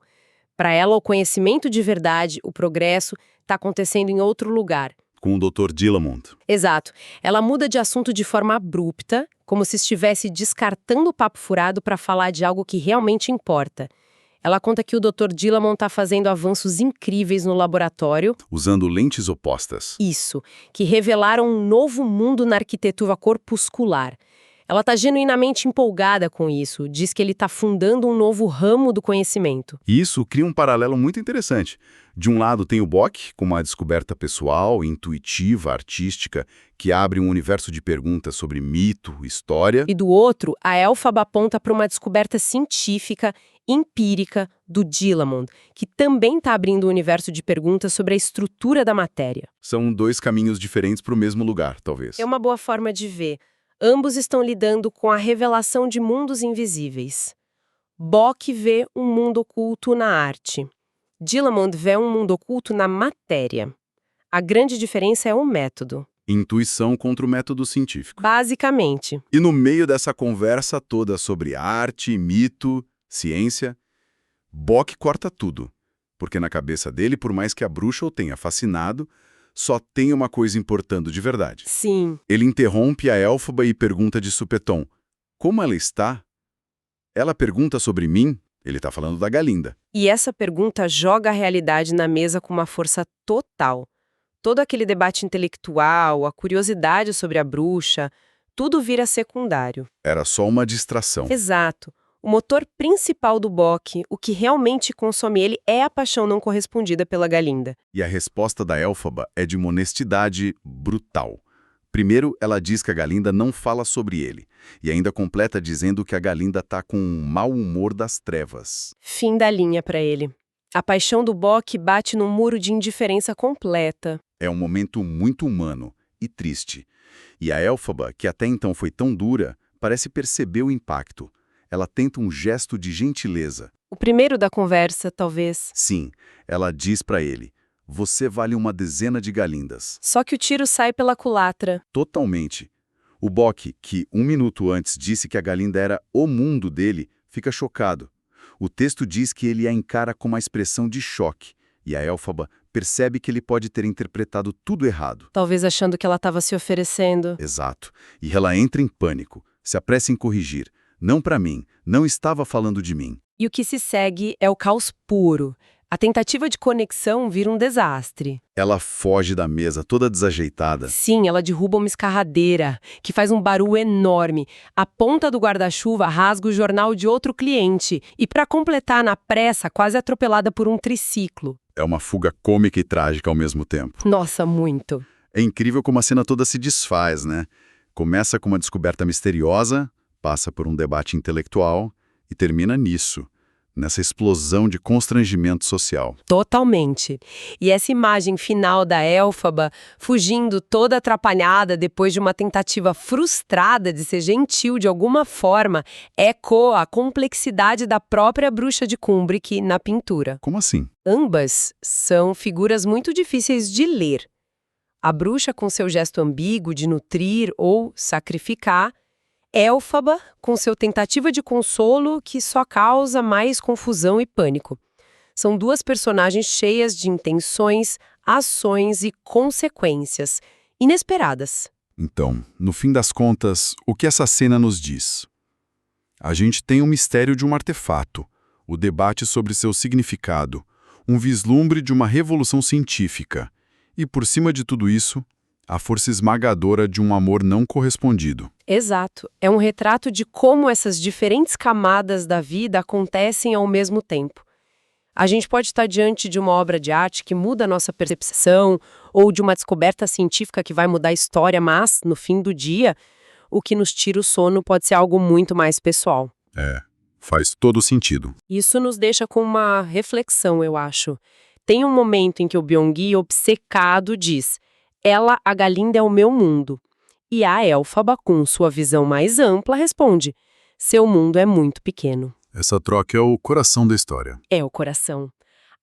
Para ela, o conhecimento de verdade, o progresso, está acontecendo em outro lugar. Com o Dr. Dillamond. Exato. Ela muda de assunto de forma abrupta, como se estivesse descartando o papo furado para falar de algo que realmente importa. Ela conta que o Dr. Dillamond está fazendo avanços incríveis no laboratório. Usando lentes opostas. Isso, que revelaram um novo mundo na arquitetura corpuscular. Ela está genuinamente empolgada com isso, diz que ele está fundando um novo ramo do conhecimento. E isso cria um paralelo muito interessante. De um lado tem o Bock, com uma descoberta pessoal, intuitiva, artística, que abre um universo de perguntas sobre mito, história. E do outro, a Elphaba aponta para uma descoberta científica, empírica, do Dillamond, que também está abrindo um universo de perguntas sobre a estrutura da matéria. São dois caminhos diferentes para o mesmo lugar, talvez. É uma boa forma de ver. Ambos estão lidando com a revelação de mundos invisíveis. Bock vê um mundo oculto na arte. Dillamond vê um mundo oculto na matéria. A grande diferença é o método. Intuição contra o método científico. Basicamente. E no meio dessa conversa toda sobre arte, mito, ciência, Bock corta tudo. Porque na cabeça dele, por mais que a bruxa o tenha fascinado, só tem uma coisa importando de verdade. Sim. Ele interrompe a Elphaba e pergunta de supetão: "Como ela está?" Ela pergunta sobre mim, ele está falando da Galinda. E essa pergunta joga a realidade na mesa com uma força total. Todo aquele debate intelectual, a curiosidade sobre a bruxa, tudo vira secundário. Era só uma distração. Exato. O motor principal do Bock, o que realmente consome ele, é a paixão não correspondida pela Galinda. E a resposta da Elphaba é de uma honestidade brutal. Primeiro, ela diz que a Galinda não fala sobre ele, e ainda completa dizendo que a Galinda tá com um mau humor das trevas. Fim da linha para ele. A paixão do Bock bate num muro de indiferença completa. É um momento muito humano e triste. E a Elphaba, que até então foi tão dura, parece perceber o impacto. Ela tenta um gesto de gentileza. O primeiro da conversa, talvez. Sim, ela diz para ele: "Você vale uma dezena de Galindas." Só que o tiro sai pela culatra. Totalmente. O Bock, que 1 minuto antes disse que a Galinda era o mundo dele, fica chocado. O texto diz que ele a encara com uma expressão de choque, e a Elphaba percebe que ele pode ter interpretado tudo errado. Talvez achando que ela estava se oferecendo. Exato. E ela entra em pânico, se apressa em corrigir. "Não para mim, não estava falando de mim." E o que se segue é o caos puro. A tentativa de conexão vira um desastre. Ela foge da mesa, toda desajeitada. Sim, ela derruba uma escarradeira, que faz um barulho enorme. A ponta do guarda-chuva rasga o jornal de outro cliente. E para completar na pressa, quase atropelada por um triciclo. É uma fuga cômica e trágica ao mesmo tempo. Nossa, muito. É incrível como a cena toda se desfaz, né? Começa com uma descoberta misteriosa, passa por um debate intelectual e termina nisso, nessa explosão de constrangimento social. Totalmente. E essa imagem final da Elphaba, fugindo toda atrapalhada depois de uma tentativa frustrada de ser gentil de alguma forma, ecoa a complexidade da própria bruxa de Kubrick na pintura. Como assim? Ambas são figuras muito difíceis de ler. A bruxa com seu gesto ambíguo de nutrir ou sacrificar, Elphaba com seu tentativa de consolo que só causa mais confusão e pânico. São duas personagens cheias de intenções, ações e consequências inesperadas. Então, no fim das contas, o que essa cena nos diz? A gente tem um mistério de um artefato, o debate sobre seu significado, um vislumbre de uma revolução científica e, por cima de tudo isso, a força esmagadora de um amor não correspondido. Exato. É um retrato de como essas diferentes camadas da vida acontecem ao mesmo tempo. A gente pode estar diante de uma obra de arte que muda a nossa percepção ou de uma descoberta científica que vai mudar a história, mas, no fim do dia, o que nos tira o sono pode ser algo muito mais pessoal. Faz todo sentido. Isso nos deixa com uma reflexão, eu acho. Tem um momento em que o Byung-gi, obcecado, diz: "Ela, a Galinda, é o meu mundo." E a Elphaba, com sua visão mais ampla, responde: "Seu mundo é muito pequeno." Essa troca é o coração da história. É o coração.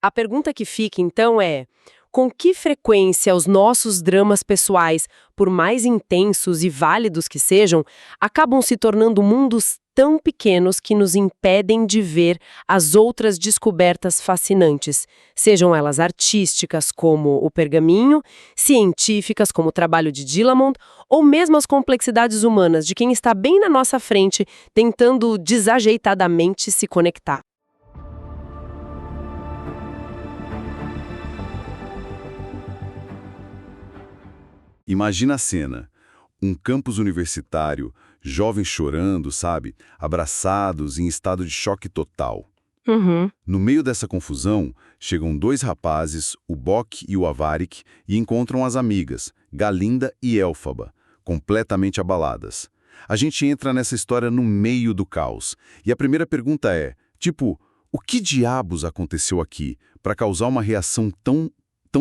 A pergunta que fica, então, é: com que frequência os nossos dramas pessoais, por mais intensos e válidos que sejam, acabam se tornando mundos tão pequenos que nos impedem de ver as outras descobertas fascinantes, sejam elas artísticas, como o pergaminho, científicas, como o trabalho de Dillamond, ou mesmo as complexidades humanas de quem está bem na nossa frente, tentando desajeitadamente se conectar. Imagina a cena. Um campus universitário, jovens chorando, sabe? Abraçados em estado de choque total. No meio dessa confusão, chegam dois rapazes, o Bok e o Avarik, e encontram as amigas, Galinda e Elphaba, completamente abaladas. A gente entra nessa história no meio do caos. E a primeira pergunta é, o que diabos aconteceu aqui para causar uma reação tão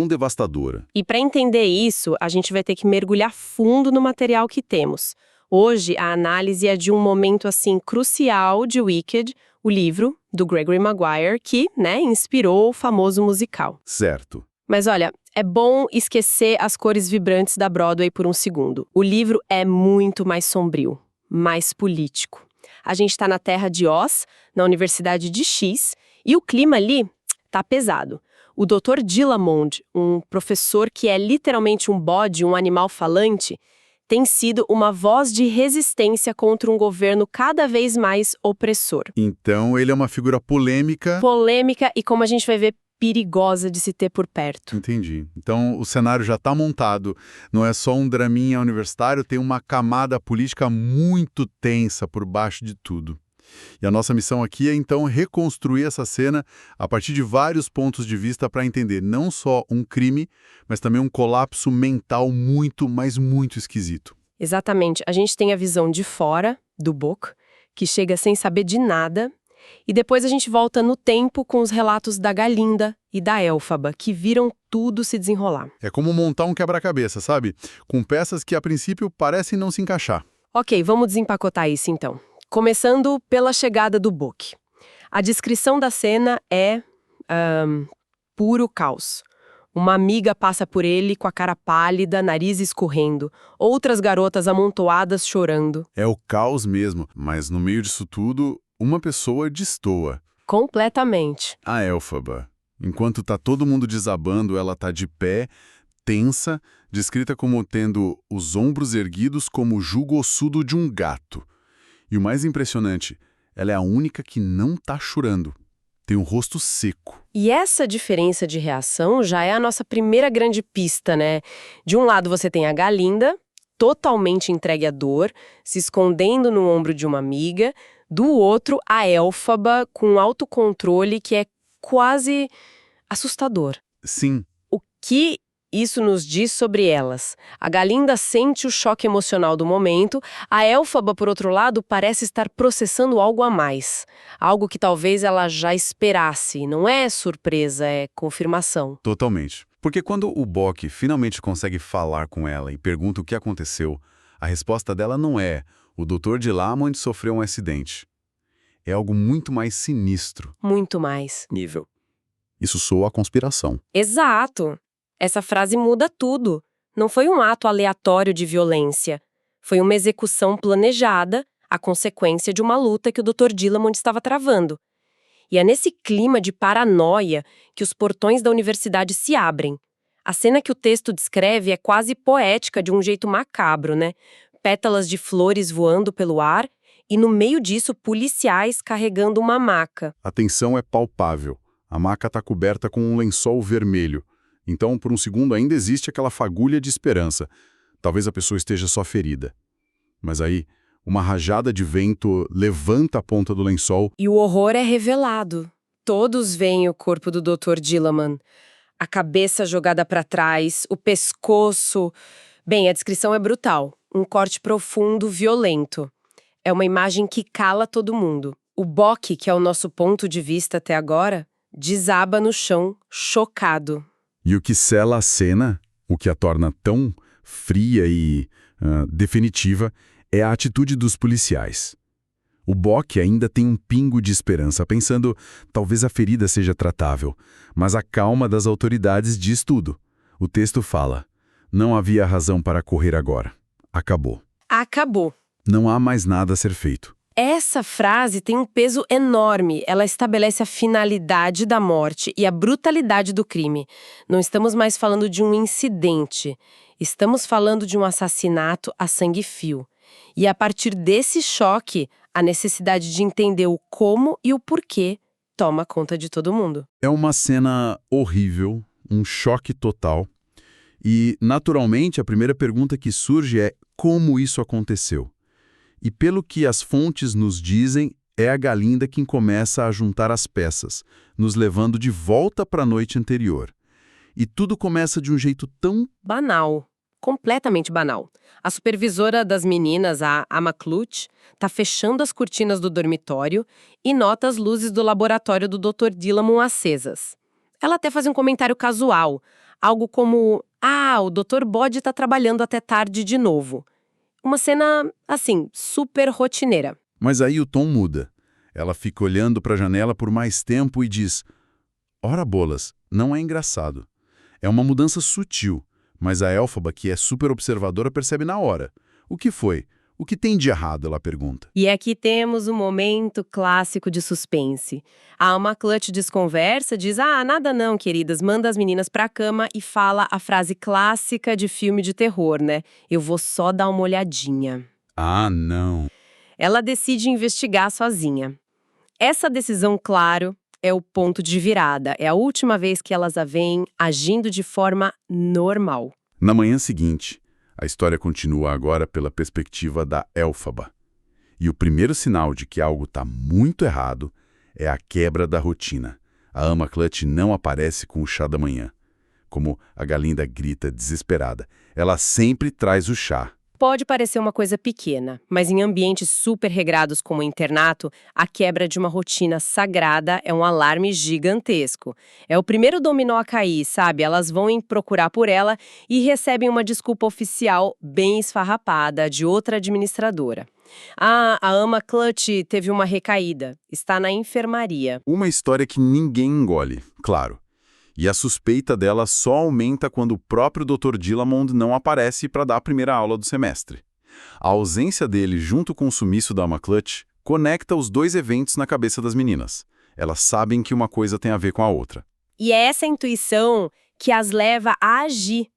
devastadora? E para entender isso, a gente vai ter que mergulhar fundo no material que temos. Hoje, a análise é de um momento assim crucial de Wicked, o livro do Gregory Maguire, que, inspirou o famoso musical. Certo. Mas olha, é bom esquecer as cores vibrantes da Broadway por um segundo. O livro é muito mais sombrio, mais político. A gente está na terra de Oz, na Universidade de X, e o clima ali tá pesado. O Dr. Dillamond, um professor que é literalmente um bode, um animal falante, tem sido uma voz de resistência contra um governo cada vez mais opressor. Então, ele é uma figura polêmica. Polêmica e, como a gente vai ver, perigosa de se ter por perto. Entendi. Então, o cenário já está montado. Não é só um draminha universitário, tem uma camada política muito tensa por baixo de tudo. E a nossa missão aqui é, então, reconstruir essa cena a partir de vários pontos de vista para entender não só um crime, mas também um colapso mental muito, mas muito esquisito. Exatamente. A gente tem a visão de fora, do Bok, que chega sem saber de nada, e depois a gente volta no tempo com os relatos da Galinda e da Elphaba, que viram tudo se desenrolar. É como montar um quebra-cabeça, sabe? Com peças que, a princípio, parecem não se encaixar. Ok, vamos desempacotar isso, então. Começando pela chegada do Bok. A descrição da cena é puro caos. Uma amiga passa por ele com a cara pálida, nariz escorrendo, outras garotas amontoadas chorando. É o caos mesmo, mas no meio disso tudo, uma pessoa destoa. Completamente. A Elphaba. Enquanto tá todo mundo desabando, ela tá de pé, tensa, descrita como tendo os ombros erguidos como o jugo ossudo de um gato. E o mais impressionante, ela é a única que não tá chorando. Tem um rosto seco. E essa diferença de reação já é a nossa primeira grande pista, né? De um lado você tem a Galinda, totalmente entregue à dor, se escondendo no ombro de uma amiga. Do outro, a Elphaba, com um autocontrole que é quase assustador. Sim. O que isso nos diz sobre elas? A Galinda sente o choque emocional do momento, a Elphaba, por outro lado, parece estar processando algo a mais. Algo que talvez ela já esperasse. Não é surpresa, é confirmação. Totalmente. Porque quando o Bok finalmente consegue falar com ela e pergunta o que aconteceu, a resposta dela não é "o Dr. Dillamond sofreu um acidente". É algo muito mais sinistro. Muito mais. Nível. Isso soa a conspiração. Exato. Essa frase muda tudo. Não foi um ato aleatório de violência. Foi uma execução planejada, a consequência de uma luta que o Dr. Dillamond estava travando. E é nesse clima de paranoia que os portões da universidade se abrem. A cena que o texto descreve é quase poética de um jeito macabro, né? Pétalas de flores voando pelo ar e no meio disso policiais carregando uma maca. A tensão é palpável. A maca está coberta com um lençol vermelho. Então, por um segundo, ainda existe aquela fagulha de esperança. Talvez a pessoa esteja só ferida. Mas aí, uma rajada de vento levanta a ponta do lençol. E o horror é revelado. Todos veem o corpo do Dr. Dillaman. A cabeça jogada para trás, o pescoço... Bem, a descrição é brutal. Um corte profundo, violento. É uma imagem que cala todo mundo. O Bock, que é o nosso ponto de vista até agora, desaba no chão, chocado. E o que sela a cena, o que a torna tão fria e definitiva, é a atitude dos policiais. O Bock ainda tem um pingo de esperança, pensando talvez a ferida seja tratável, mas a calma das autoridades diz tudo. O texto fala: não havia razão para correr agora. Acabou. Acabou. Não há mais nada a ser feito. Essa frase tem um peso enorme. Ela estabelece a finalidade da morte e a brutalidade do crime. Não estamos mais falando de um incidente. Estamos falando de um assassinato a sangue frio. E a partir desse choque, a necessidade de entender o como e o porquê toma conta de todo mundo. É uma cena horrível, um choque total. E, naturalmente, a primeira pergunta que surge é como isso aconteceu? E pelo que as fontes nos dizem, é a Galinda quem começa a juntar as peças, nos levando de volta para a noite anterior. E tudo começa de um jeito tão... banal. Completamente banal. A supervisora das meninas, a Ama Clutch, está fechando as cortinas do dormitório e nota as luzes do laboratório do Dr. Dillaman acesas. Ela até faz um comentário casual, algo como: ah, o Dr. Bode está trabalhando até tarde de novo. Uma cena, assim, super rotineira. Mas aí o tom muda. Ela fica olhando para a janela por mais tempo e diz: ora bolas, não é engraçado. É uma mudança sutil, mas a Elphaba, que é super observadora, percebe na hora. O que foi? O que tem de errado? Ela pergunta. E aqui temos um momento clássico de suspense. A Ama Clutch desconversa, diz: ah, nada não, queridas, manda as meninas pra cama e fala a frase clássica de filme de terror, né? Eu vou só dar uma olhadinha. Ah, não. Ela decide investigar sozinha. Essa decisão, claro, é o ponto de virada. É a última vez que elas a veem agindo de forma normal. Na manhã seguinte, a história continua agora pela perspectiva da Elphaba. E o primeiro sinal de que algo está muito errado é a quebra da rotina. A Ama Clutch não aparece com o chá da manhã. Como a Galinda grita desesperada, ela sempre traz o chá. Pode parecer uma coisa pequena, mas em ambientes super regrados como o internato, a quebra de uma rotina sagrada é um alarme gigantesco. É o primeiro dominó a cair, sabe? Elas vão procurar por ela e recebem uma desculpa oficial bem esfarrapada de outra administradora. Ah, a Ama Clutch teve uma recaída. Está na enfermaria. Uma história que ninguém engole, claro. E a suspeita dela só aumenta quando o próprio Dr. Dillamond não aparece para dar a primeira aula do semestre. A ausência dele junto com o sumiço da Ama Clutch conecta os dois eventos na cabeça das meninas. Elas sabem que uma coisa tem a ver com a outra. E é essa intuição que as leva a agir.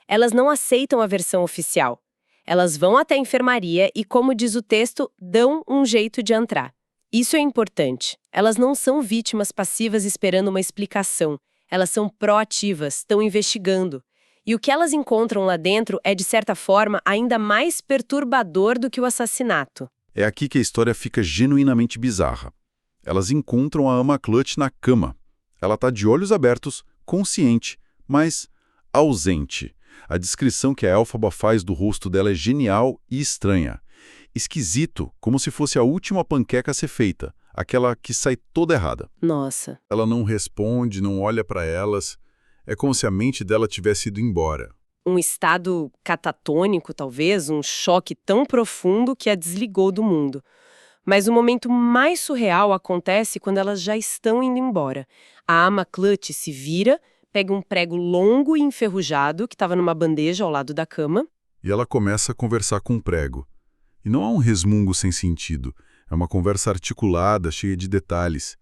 Elas não aceitam a versão oficial. Elas vão até a enfermaria e, como diz o texto, dão um jeito de entrar. Isso é importante. Elas não são vítimas passivas esperando uma explicação. Elas são proativas, estão investigando. E o que elas encontram lá dentro é, de certa forma, ainda mais perturbador do que o assassinato. É aqui que a história fica genuinamente bizarra. Elas encontram a Ama Clutch na cama. Ela está de olhos abertos, consciente, mas ausente. A descrição que a Elphaba faz do rosto dela é genial e estranha. Esquisito, como se fosse a última panqueca a ser feita. Aquela que sai toda errada. Nossa. Ela não responde, não olha para elas. É como se a mente dela tivesse ido embora. Um estado catatônico, talvez, um choque tão profundo que a desligou do mundo. Mas o momento mais surreal acontece quando elas já estão indo embora. A Ama Clutch se vira, pega um prego longo e enferrujado que estava numa bandeja ao lado da cama. E ela começa a conversar com o prego. E não há um resmungo sem sentido. É uma conversa articulada, cheia de detalhes.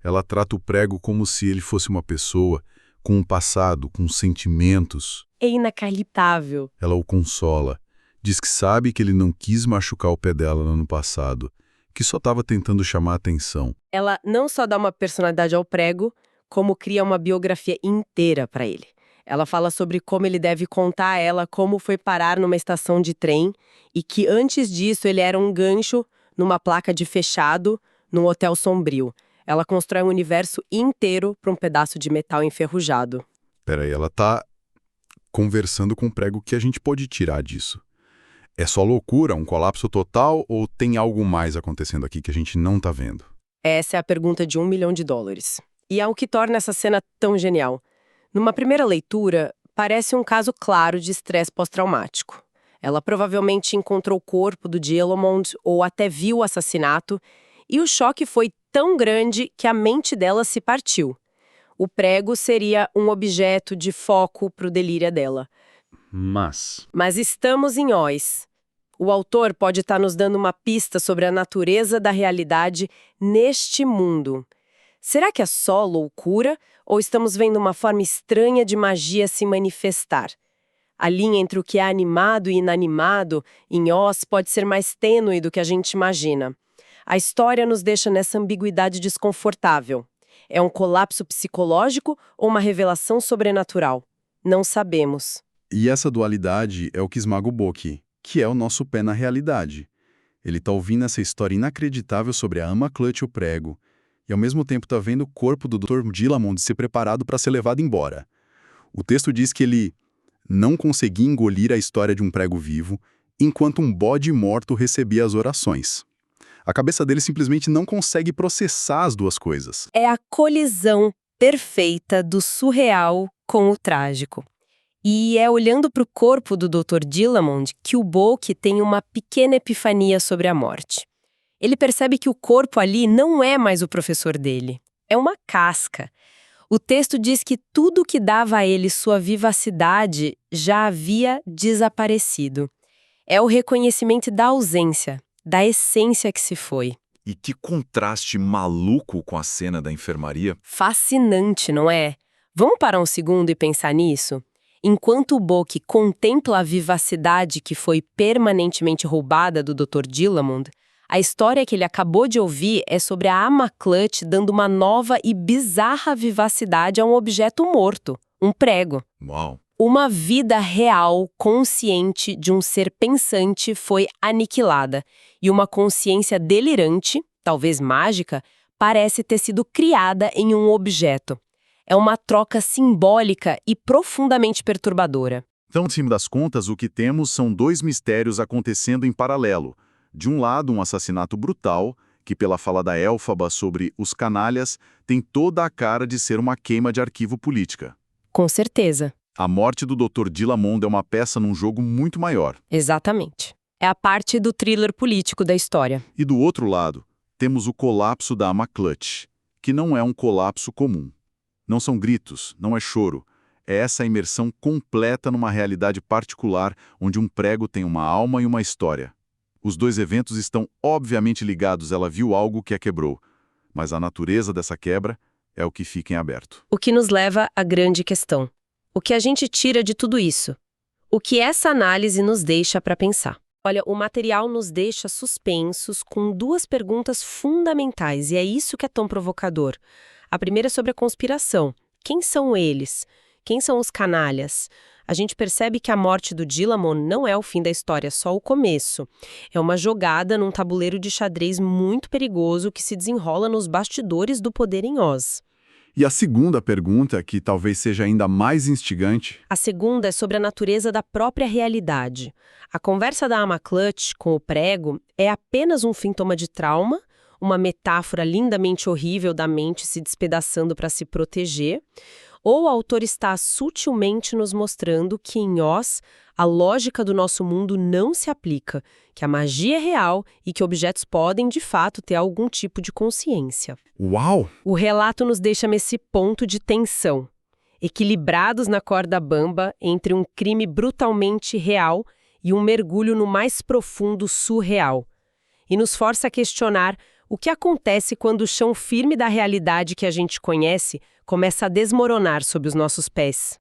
Ela trata o prego como se ele fosse uma pessoa, com o passado, com sentimentos. É inacreditável. Ela o consola. Diz que sabe que ele não quis machucar o pé dela no ano passado, que só estava tentando chamar a atenção. Ela não só dá uma personalidade ao prego, como cria uma biografia inteira para ele. Ela fala sobre como ele deve contar a ela como foi parar numa estação de trem e que antes disso ele era um gancho numa placa de fechado num hotel sombrio. Ela constrói um universo inteiro para um pedaço de metal enferrujado. Peraí, ela tá conversando com o prego. O que a gente pode tirar disso? É só loucura, um colapso total, ou tem algo mais acontecendo aqui que a gente não tá vendo? Essa é a pergunta de $1 milhão. E é o que torna essa cena tão genial. Numa primeira leitura, parece um caso claro de estresse pós-traumático. Ela provavelmente encontrou o corpo do Dillamond ou até viu o assassinato, e o choque foi tão grande que a mente dela se partiu. O prego seria um objeto de foco para o delírio dela. Mas Estamos em Oz. O autor pode estar nos dando uma pista sobre a natureza da realidade neste mundo. Será que é só loucura ou estamos vendo uma forma estranha de magia se manifestar? A linha entre o que é animado e inanimado em Oz pode ser mais tênue do que a gente imagina. A história nos deixa nessa ambiguidade desconfortável. É um colapso psicológico ou uma revelação sobrenatural? Não sabemos. E essa dualidade é o que esmaga o Boki, que é o nosso pé na realidade. Ele tá ouvindo essa história inacreditável sobre a Ama Clutch e o prego, e ao mesmo tempo tá vendo o corpo do Dr. Dillamond ser preparado para ser levado embora. O texto diz que ele não conseguia engolir a história de um prego vivo, enquanto um bode morto recebia as orações. A cabeça dele simplesmente não consegue processar as duas coisas. É a colisão perfeita do surreal com o trágico. E é olhando para o corpo do Dr. Dillamond que o Boki tem uma pequena epifania sobre a morte. Ele percebe que o corpo ali não é mais o professor dele. É uma casca. O texto diz que tudo que dava a ele sua vivacidade já havia desaparecido. É o reconhecimento da ausência, da essência que se foi. E que contraste maluco com a cena da enfermaria. Fascinante, não é? Vamos parar um segundo e pensar nisso? Enquanto o Boki contempla a vivacidade que foi permanentemente roubada do Dr. Dillamond, a história que ele acabou de ouvir é sobre a Ama Clutch dando uma nova e bizarra vivacidade a um objeto morto, um prego. Uau! Uma vida real, consciente de um ser pensante foi aniquilada, e uma consciência delirante, talvez mágica, parece ter sido criada em um objeto. É uma troca simbólica e profundamente perturbadora. Então, no fim das contas, o que temos são dois mistérios acontecendo em paralelo. De um lado, um assassinato brutal, que pela fala da Elphaba sobre os canalhas, tem toda a cara de ser uma queima de arquivo política. Com certeza. A morte do Dr. Dillamond é uma peça num jogo muito maior. Exatamente. É a parte do thriller político da história. E do outro lado, temos o colapso da Ama Clutch, que não é um colapso comum. Não são gritos, não é choro. É essa imersão completa numa realidade particular, onde um prego tem uma alma e uma história. Os dois eventos estão obviamente ligados, ela viu algo que a quebrou. Mas a natureza dessa quebra é o que fica em aberto. O que nos leva à grande questão. O que a gente tira de tudo isso? O que essa análise nos deixa para pensar? Olha, o material nos deixa suspensos com duas perguntas fundamentais, e é isso que é tão provocador. A primeira é sobre a conspiração. Quem são eles? Quem são os canalhas? A gente percebe que a morte do Dillamond não é o fim da história, só o começo. É uma jogada num tabuleiro de xadrez muito perigoso que se desenrola nos bastidores do poder em Oz. E a segunda pergunta, que talvez seja ainda mais instigante... A segunda é sobre a natureza da própria realidade. A conversa da Ama Clutch com o prego é apenas um sintoma de trauma, uma metáfora lindamente horrível da mente se despedaçando para se proteger, ou o autor está sutilmente nos mostrando que em Oz a lógica do nosso mundo não se aplica, que a magia é real e que objetos podem, de fato, ter algum tipo de consciência. Uau! O relato nos deixa nesse ponto de tensão, equilibrados na corda bamba entre um crime brutalmente real e um mergulho no mais profundo surreal. E nos força a questionar o que acontece quando o chão firme da realidade que a gente conhece começa a desmoronar sob os nossos pés.